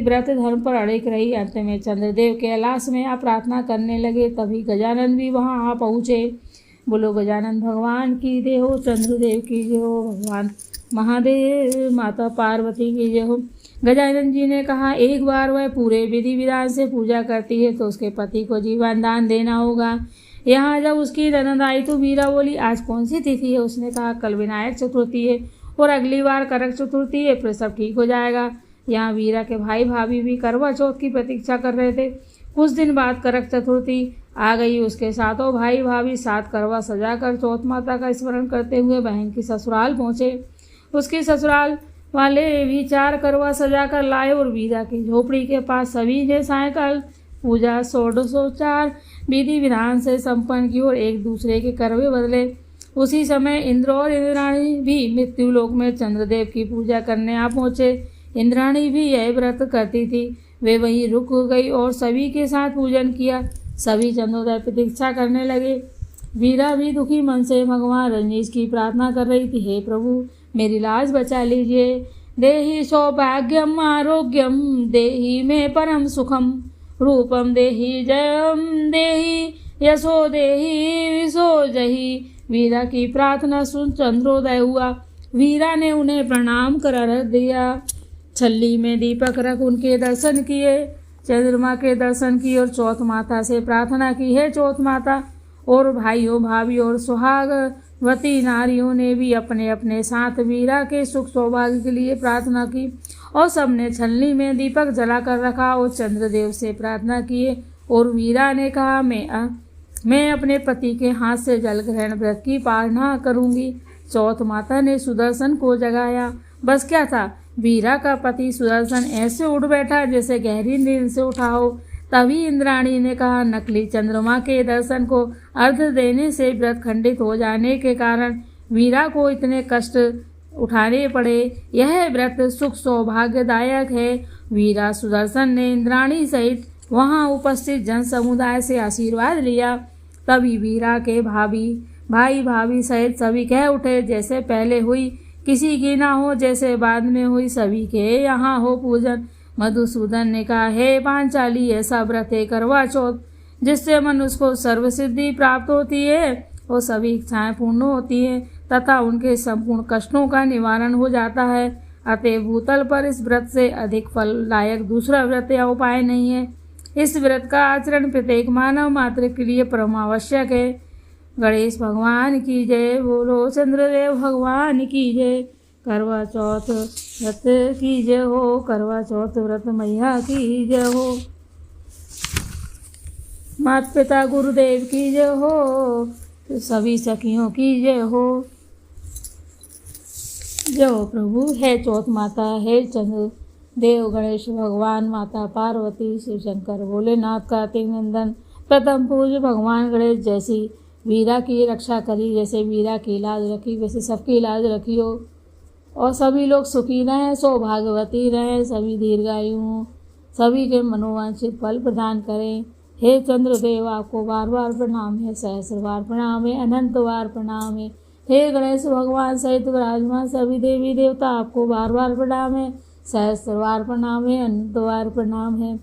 व्रत धर्म पर अड़िग रही। अंत में चंद्रदेव कैलाश में आ प्रार्थना करने लगे। तभी गजानन भी वहाँ आ पहुँचे। बोलो गजानन भगवान की जय हो, चंद्रदेव की जय हो, भगवान महादेव, माता पार्वती की जय हो। गजानन जी ने कहा, एक बार वह पूरे विधि विधान से पूजा करती है तो उसके पति को जीवन दान देना होगा। यहाँ जब उसकी ननद आई तो वीरा बोली, आज कौन सी तिथि है? उसने कहा, कल विनायक चतुर्थी है और अगली बार करक चतुर्थी है, फिर सब ठीक हो जाएगा। यहाँ वीरा के भाई भाभी भी करवा चौथ की प्रतीक्षा कर रहे थे। कुछ दिन बाद करक चतुर्थी आ गई। उसके सातों भाई भाभी सात करवा सजाकर चौथ माता का स्मरण करते हुए बहन की ससुराल पहुँचे। उसके ससुराल वाले भी 4 करवा सजाकर लाए और वीरा की झोपड़ी के पास सभी ने सायंकाल पूजा षोडशोपचार विधि विधान से संपन्न की और एक दूसरे के करवे बदले। उसी समय इंद्र और इंद्राणी भी मृत्युलोक में चंद्रदेव की पूजा करने आ पहुँचे। इंद्राणी भी यह व्रत करती थी। वे वहीं रुक गई और सभी के साथ पूजन किया। सभी चंद्रोदय प्रतीक्षा करने लगे। वीरा भी दुखी मन से भगवान रजनीश की प्रार्थना कर रही थी, हे प्रभु मेरी लाज बचा लीजिए। देहि सौभाग्यम आरोग्यम देहि में परम सुखम, रूपम देहि जयम देहि यशो देहि विशो जहि। वीरा की प्रार्थना सुन चंद्रोदय हुआ। वीरा ने उन्हें प्रणाम कर अर्घ्य दिया। छल्ली में दीपक रख उनके दर्शन किए, चंद्रमा के दर्शन किए और चौथ माता से प्रार्थना की, है चौथ माता। और भाइयों भाभी और सुहागवती नारियों ने भी अपने अपने साथ वीरा के सुख सौभाग्य के लिए प्रार्थना की और सबने छलनी में दीपक जलाकर रखा और चंद्रदेव से प्रार्थना किए। और वीरा ने कहा, मैं अपने पति के हाथ से जल ग्रहण व्रत की पालना करूंगी। चौथ माता ने सुदर्शन को जगाया। बस क्या था, वीरा का पति सुदर्शन ऐसे उठ बैठा जैसे गहरी नींद से उठा हो। तभी इंद्राणी ने कहा, नकली चंद्रमा के दर्शन को अर्घ्य देने से व्रत खंडित हो जाने के कारण वीरा को इतने कष्ट उठाने पड़े। यह व्रत सुख सौभाग्यदायक है। वीरा सुदर्शन ने इंद्राणी सहित वहां उपस्थित जन समुदाय से आशीर्वाद लिया। तभी वीरा के भाई भाभी सहित सभी कह उठे, जैसे पहले हुई किसी की ना हो, जैसे बाद में हुई सभी के यहाँ हो पूजन। मधुसूदन ने कहा, हे पांचाली, ऐसा व्रत है करवा चौथ जिससे मनुष्य को सर्वसिद्धि प्राप्त होती है और सभी इच्छाएं पूर्ण होती हैं तथा उनके संपूर्ण कष्टों का निवारण हो जाता है। अतः भूतल पर इस व्रत से अधिक फलदायक दूसरा व्रत या उपाय नहीं है। इस व्रत का आचरण प्रत्येक मानव मात्र के लिए परम आवश्यक है। गणेश भगवान की जय, बोलो चंद्रदेव भगवान की जय। करवा चौथ व्रत की जय हो, करवा चौथ व्रत मैया की जय हो। माता पिता गुरुदेव की जय हो, सभी सखियों की जय हो। जय हो प्रभु। है चौथ माता, है चंद्रदेव, गणेश भगवान, माता पार्वती, शिव शंकर, भोलेनाथ, कार्तिक नंदन। प्रथम पूज्य भगवान गणेश जैसी वीरा की रक्षा करी, जैसे वीरा की लाज रखी वैसे सबकी लाज रखी हो और सभी लोग सुखी रहें, सौभाग्यवती रहें, सभी दीर्घायु हों, सभी के मनोवांछित फल प्रदान करें। हे चंद्रदेव, आपको बार बार प्रणाम है, सहस्र बार प्रणाम है, अनंत बार प्रणाम है। हे गणेश भगवान सहित विराजमान सभी देवी देवता, आपको बार बार प्रणाम है, सहस्र बार प्रणाम है, अनंत बार प्रणाम है।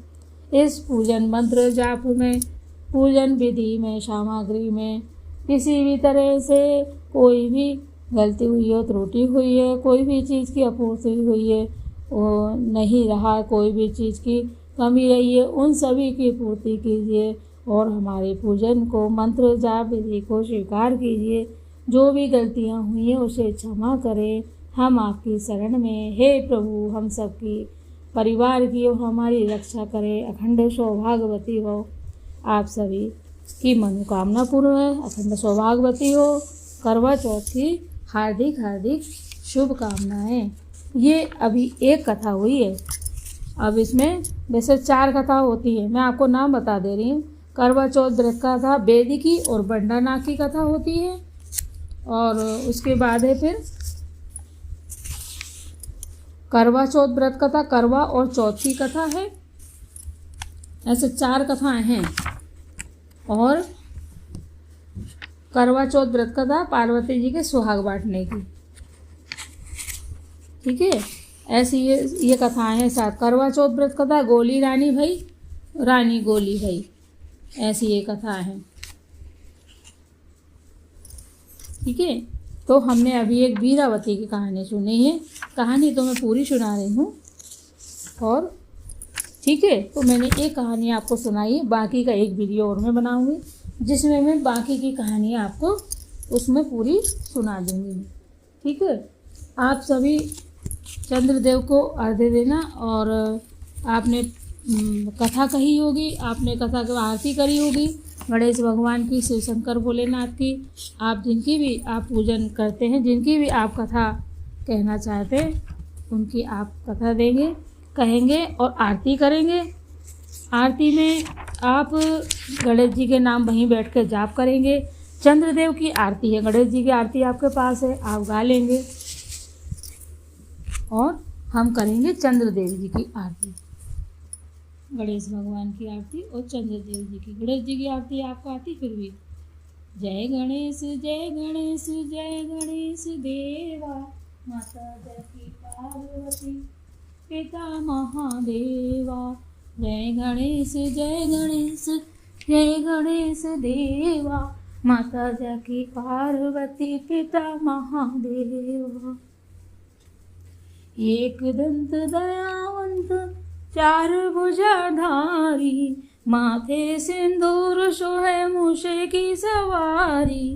इस पूजन मंत्र जाप में, पूजन विधि में, सामग्री में किसी भी तरह से कोई भी गलती हुई हो, त्रुटि हुई है, कोई भी चीज़ की अपूर्ति हुई है, वो नहीं रहा, कोई भी चीज़ की कमी रही है, उन सभी की पूर्ति कीजिए और हमारे पूजन को मंत्र जाप विधि को स्वीकार कीजिए। जो भी गलतियाँ हुई हैं उसे क्षमा करें। हम आपकी शरण में, हे प्रभु, हम सबकी परिवार की और हमारी रक्षा करें। अखंड सौभाग्यवती हो, आप सभी की मनोकामना पूर्ण है, अखंड सौभाग्यवती हो। करवा चौथ की हार्दिक हार्दिक शुभकामनाएं। ये अभी एक कथा हुई है, अब इसमें वैसे 4 कथा होती है, मैं आपको नाम बता दे रही हूँ। करवा चौथ व्रत कथा बेदी की और बंडानाग की कथा होती है और उसके बाद है फिर करवा चौथ व्रत कथा, करवा और चौथ की कथा है। ऐसे 4 कथाएं हैं और करवा चौथ व्रत कथा पार्वती जी के सुहाग बांटने की। ठीक है, ऐसी ये कथाएं हैं। साथ करवा चौथ व्रत कथा गोली रानी भाई, रानी गोली भाई, ऐसी ये कथा है। ठीक है, तो हमने अभी एक वीरावती की कहानी सुनी है। कहानी तो मैं पूरी सुना रही हूँ, और ठीक है, तो मैंने एक कहानी आपको सुनाई है। बाकी का एक वीडियो और मैं बनाऊँगी जिसमें मैं बाकी की कहानी आपको उसमें पूरी सुना दूँगी। ठीक है, आप सभी चंद्रदेव को अर्घ्य देना। और आपने कथा कही होगी, आपने कथा की आरती करी होगी गणेश भगवान की, शिव शंकर भोलेनाथ की, आप जिनकी भी आप पूजन करते हैं, जिनकी भी आप कथा कहना चाहते हैं, उनकी आप कथा देंगे, कहेंगे और आरती करेंगे। आरती में आप गणेश जी के नाम वहीं बैठ कर जाप करेंगे। चंद्रदेव की आरती है, गणेश जी की आरती आपके पास है, आप गा लेंगे, और हम करेंगे चंद्रदेव जी की आरती, गणेश भगवान की आरती और चंद्रदेव जी की। गणेश जी की आरती आपको आती फिर भी? जय गणेश जय गणेश जय गणेश देवा, माता जय पार्वती पिता महादेवा। जय गणेश जय गणेश जय गणेश देवा, माता जय पार्वती पिता महादेवा। एक दंत दयावंत चार भुजाधारी, माथे सिंदूर शोहे मूषे की सवारी।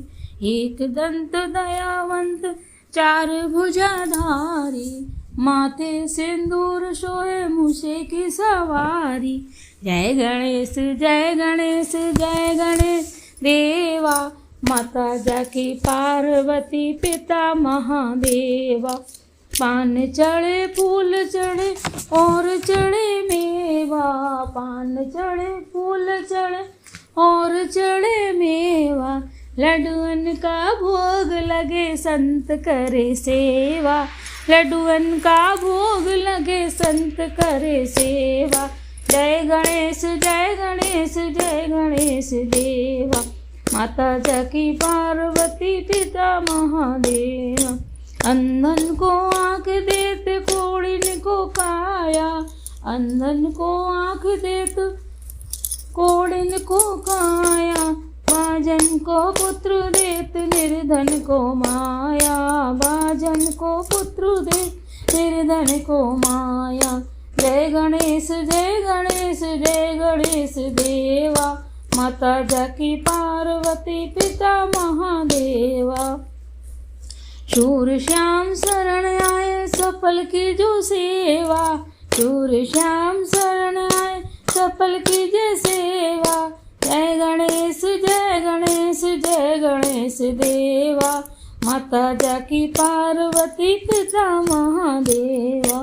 एक दंत दयावंत चार भुजाधारी, माथे सिंदूर शोहे मूषे की सवारी। जय गणेश जय गणेश जय गणेश देवा, माता जाकी पार्वती पिता महादेवा। पान चढ़े फूल चढ़े और चढ़े मेवा, पान चढ़े फूल चढ़े और चढ़े मेवा। लड्डुअन का भोग लगे संत करे सेवा, लड्डुअन का भोग लगे संत करे सेवा। जय गणेश जय गणेश जय गणेश देवा, माता जाकी पार्वती पिता महादेवा। अंधन को आँख देते कोढ़िन को काया, अंधन को आँख देते कोढ़िन को काया। बाजन को पुत्र देत निर्धन को माया, बाजन को पुत्र देत निर्धन को माया। जय गणेश जय गणेश जय गणेश देवा, माता जाकी पार्वती पिता महादेवा। शूर श्याम शरण आए सफल की जो सेवा, शूर श्याम शरण आए सफल की जो सेवा। जय गणेश जय गणेश जय गणेश देवा, माता जाकी पार्वती पिता महादेवा।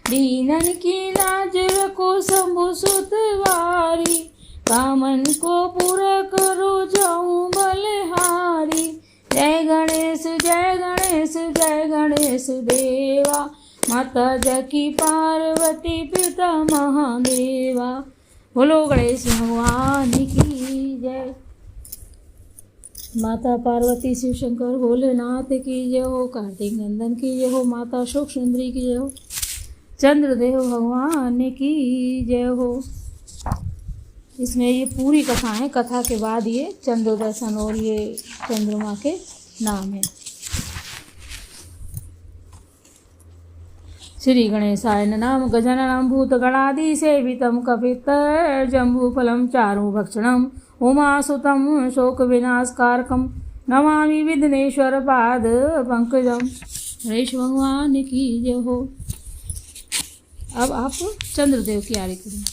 दीनन की लाज रखो शंभु सुतवारी, कामन को पूरा करो जाऊं बलिहारी। जय गणेश जय गणेश जय गणेश देवा, माता जाकी पार्वती पिता महादेवा। बोलो गणेश भगवान की जय। माता पार्वती शिव शंकर भोलेनाथ की जय हो, कार्तिक नंदन की जय हो, माता शोक सुंदरी की जय हो, चंद्रदेव भगवान की जय हो। इसमें ये पूरी कथा है, कथा के बाद ये चंद्र दर्शन और ये चंद्रमा के नाम है। श्री गणेशाय नमः। गजाननं भूतगणादि सेवितं कपित्थं जम्बूफलं चारुभक्षणं उमासुतं शोकविनाशकारकं नमामि विघ्नेश्वर पाद पंकजं। गणेश भगवान की जय हो। अब आप चंद्रदेव की आरती करें।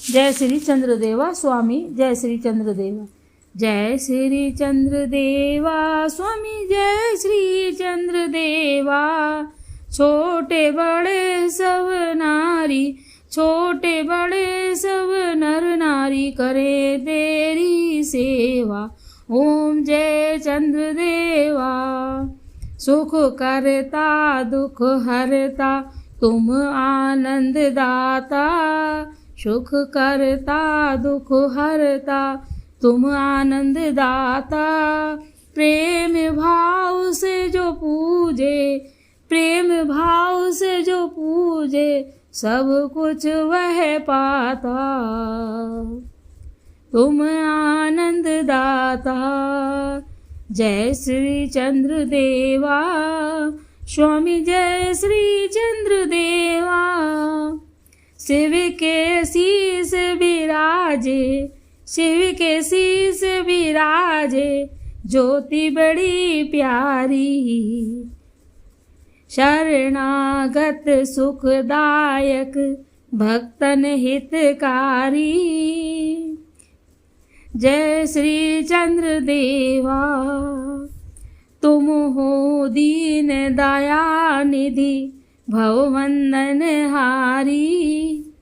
जय श्री चंद्रदेवा स्वामी, जय श्री चंद्रदेवा, जय श्री चंद्रदेवा स्वामी, जय श्री चंद्रदेवा। छोटे बड़े सब नारी, छोटे बड़े सब नर नारी करे तेरी सेवा। ओम जय चंद्रदेवा। सुख करता दुख हरता तुम आनंद दाता, सुख करता दुख हरता तुम आनंद दाता। प्रेम भाव से जो पूजे, प्रेम भाव से जो पूजे, सब कुछ वह पाता। तुम आनंद दाता। जय श्री चंद्र देवा, स्वामी जय श्री चंद्र देवा। शिव के शीस विराजे, शिव के शीस विराजे, ज्योति बड़ी प्यारी। शरणागत सुखदायक, भक्तन हितकारी। जय श्री चंद्र देवा। तुम हो दीन दया निधि, भववंदन हारी।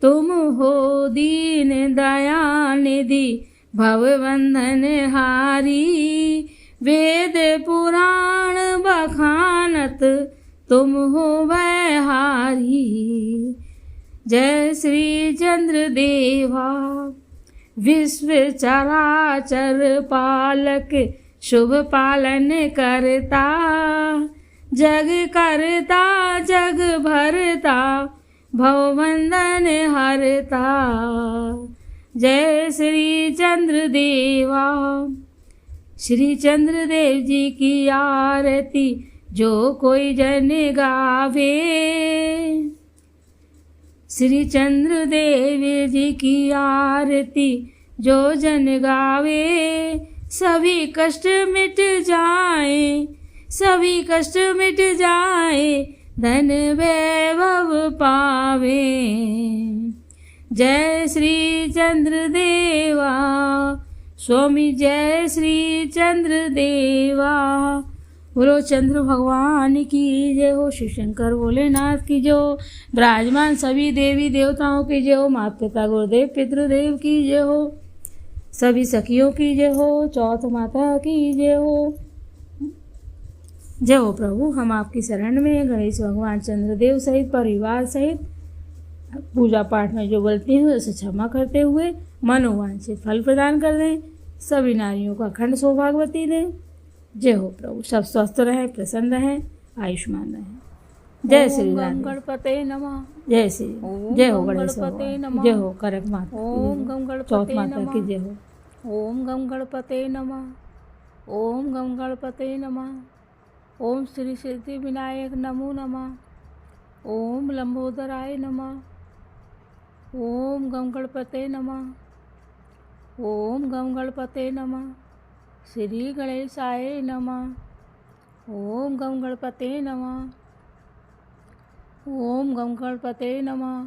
तुम हो दीन दया निधि, भववंदन हारी। वेद पुराण बखानत, तुम हो वैहारी। जय श्री चंद्र देवा। विश्व चराचर पालक, शुभ पालन करता। जग करता जग भरता, भवबंधन हरता। जय श्री चंद्र देवा। श्री चंद्र देव जी की आरती जो कोई जन गावे। श्री चंद्र देव जी की आरती जो जन गावे। सभी कष्ट मिट जाए, सभी कष्ट मिट जाए, धन वैभव पावे। जय श्री चंद्र देवा, स्वामी जय श्री चंद्र देवा। बोलो चंद्र भगवान की जय हो, शिव शंकर भोलेनाथ की जय हो, विराजमान सभी देवी देवताओं की जय हो, माता पिता गुरुदेव पितृदेव की जय हो, सभी सखियों की जय हो, चौथ माता की जय हो। जय हो प्रभु। हम आपकी शरण में गणेश भगवान चंद्रदेव सहित परिवार सहित पूजा पाठ में जो गलती हुई उसे क्षमा करते हुए मनोवांछित फल प्रदान कर दें। सभी नारियों का अखंड सौभाग्यवती दें। जय हो प्रभु। सब स्वस्थ रहें, प्रसन्न रहें, आयुष्मान रहें। जय श्री राम। गणपते नमः। जय श्री। जय हो गणेश गणपते भगवान। नमः। जय हो करक माता। ओम गम चौथ गणपते माता की नमः। जय हो। ओम गम गणपते नमः। ओम गम गणपते नमः। ओम श्री सिद्धि विनायक नमो नमः। ओम लंबोदराय नमः। ओम गम गणपते नमः। ओम गम गणपते नमः। श्री गणेशाय नमः। ओम गम गणपते नमः। ओम गम गणपते नमः।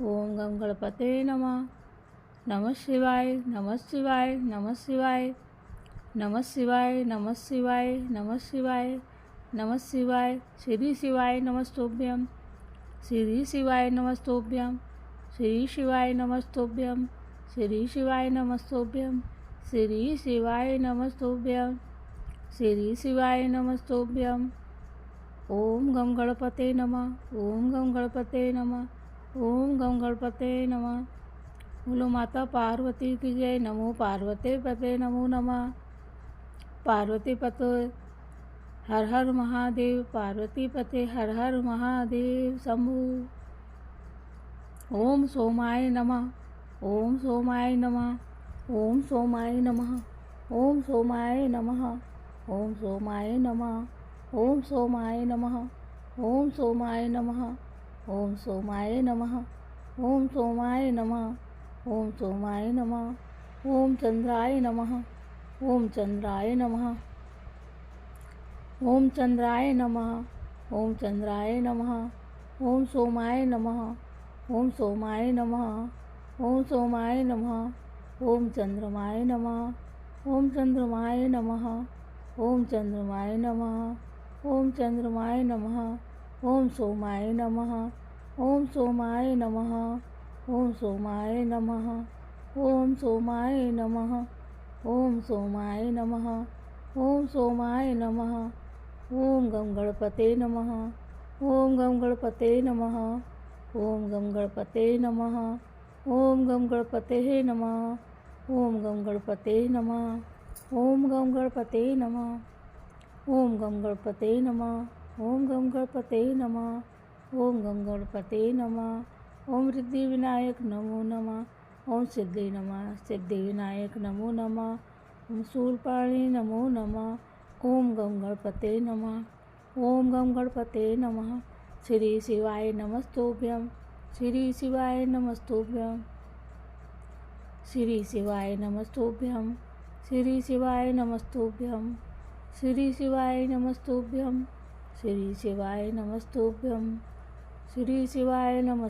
ओम गम गणपते नमः। नमः शिवाय, नमः शिवाय, नमः शिवाय, नमः शिवाय, नमः शिवाय, नमः शिवाय, नमः शिवाय। श्री शिवाय नमस्तुभ्यं। श्री शिवाय नमस्तुभ्यं। श्री शिवाय नमस्तुभ्यं। श्री शिवाय नमस्तुभ्यं। श्री शिवाय नमस्तुभ्यं। श्री शिवाय नमस्तुभ्यं। ओम गम गणपते नमः। ओम गम गणपते नमः। ओम गम गणपते नमः। बोलो माता पार्वती की जय। नमो पार्वती पते नमो नमः। पार्वती पते हर हर महादेव। पार्वती पते हर हर महादेव शंभु। ओम सोमाय नमः। ओम सोमाय नमः। ओम सोमाय नमः। ओम सोमाय नमः। ओम सोमाय नमः। ओम सोमाय नमः। ओम सोमाय नमः। ओम सोमाय नमः। ओम सोमाय नमः। ओम सोमाय नमः। ओम चंद्राय नमः। ओम चंद्राय नमः। ओम चंद्राय नमः। ओम चंद्राय नमः। ओम सोमाय नमः। ओम सोमाय नमः। ओम सोमाय नमः। ओम चंद्रमाय नमः। ओम चंद्रमाय नमः। ओम चंद्रमाय नमः। ओम चंद्रमाय नमः। ओम सोमाय नमः। ओम सोमाय नमः। ओम सोमाय नमः। ओम सोमाय नमः। ओम सोमाय नमः। ओम सोमाय नमः। ओम गम गणपते नमः। ओम गम गणपते नमः। ओम गम गणपते नमः। ओम गम गणपते नमः। ओम गम गणपते नमः। ओम गम गणपते नमः। ओम गम गणपते नमः। ओम गम गणपते नमः। ओम गम गणपते नमः। ओम रिद्धि विनायक नमो नमः। ओम सिद्धि नमः सिद्धि विनायक नमो नमः। ओम शूलपाणि नमो नमः। ओम गम गणपते नमः। ओम गम गणपते नमः। श्री शिवाय नमस्तुभ्यं। श्री शिवाय नमस्तुभ्यं। श्री शिवाय नमस्तुभ्यं। श्री शिवाय नमस्तुभ्यं। श्री शिवाय नमस्तुभ्यं। श्री शिवाय नमस्तुभ्यं। श्री शिवाय नमस्तुभ्यं।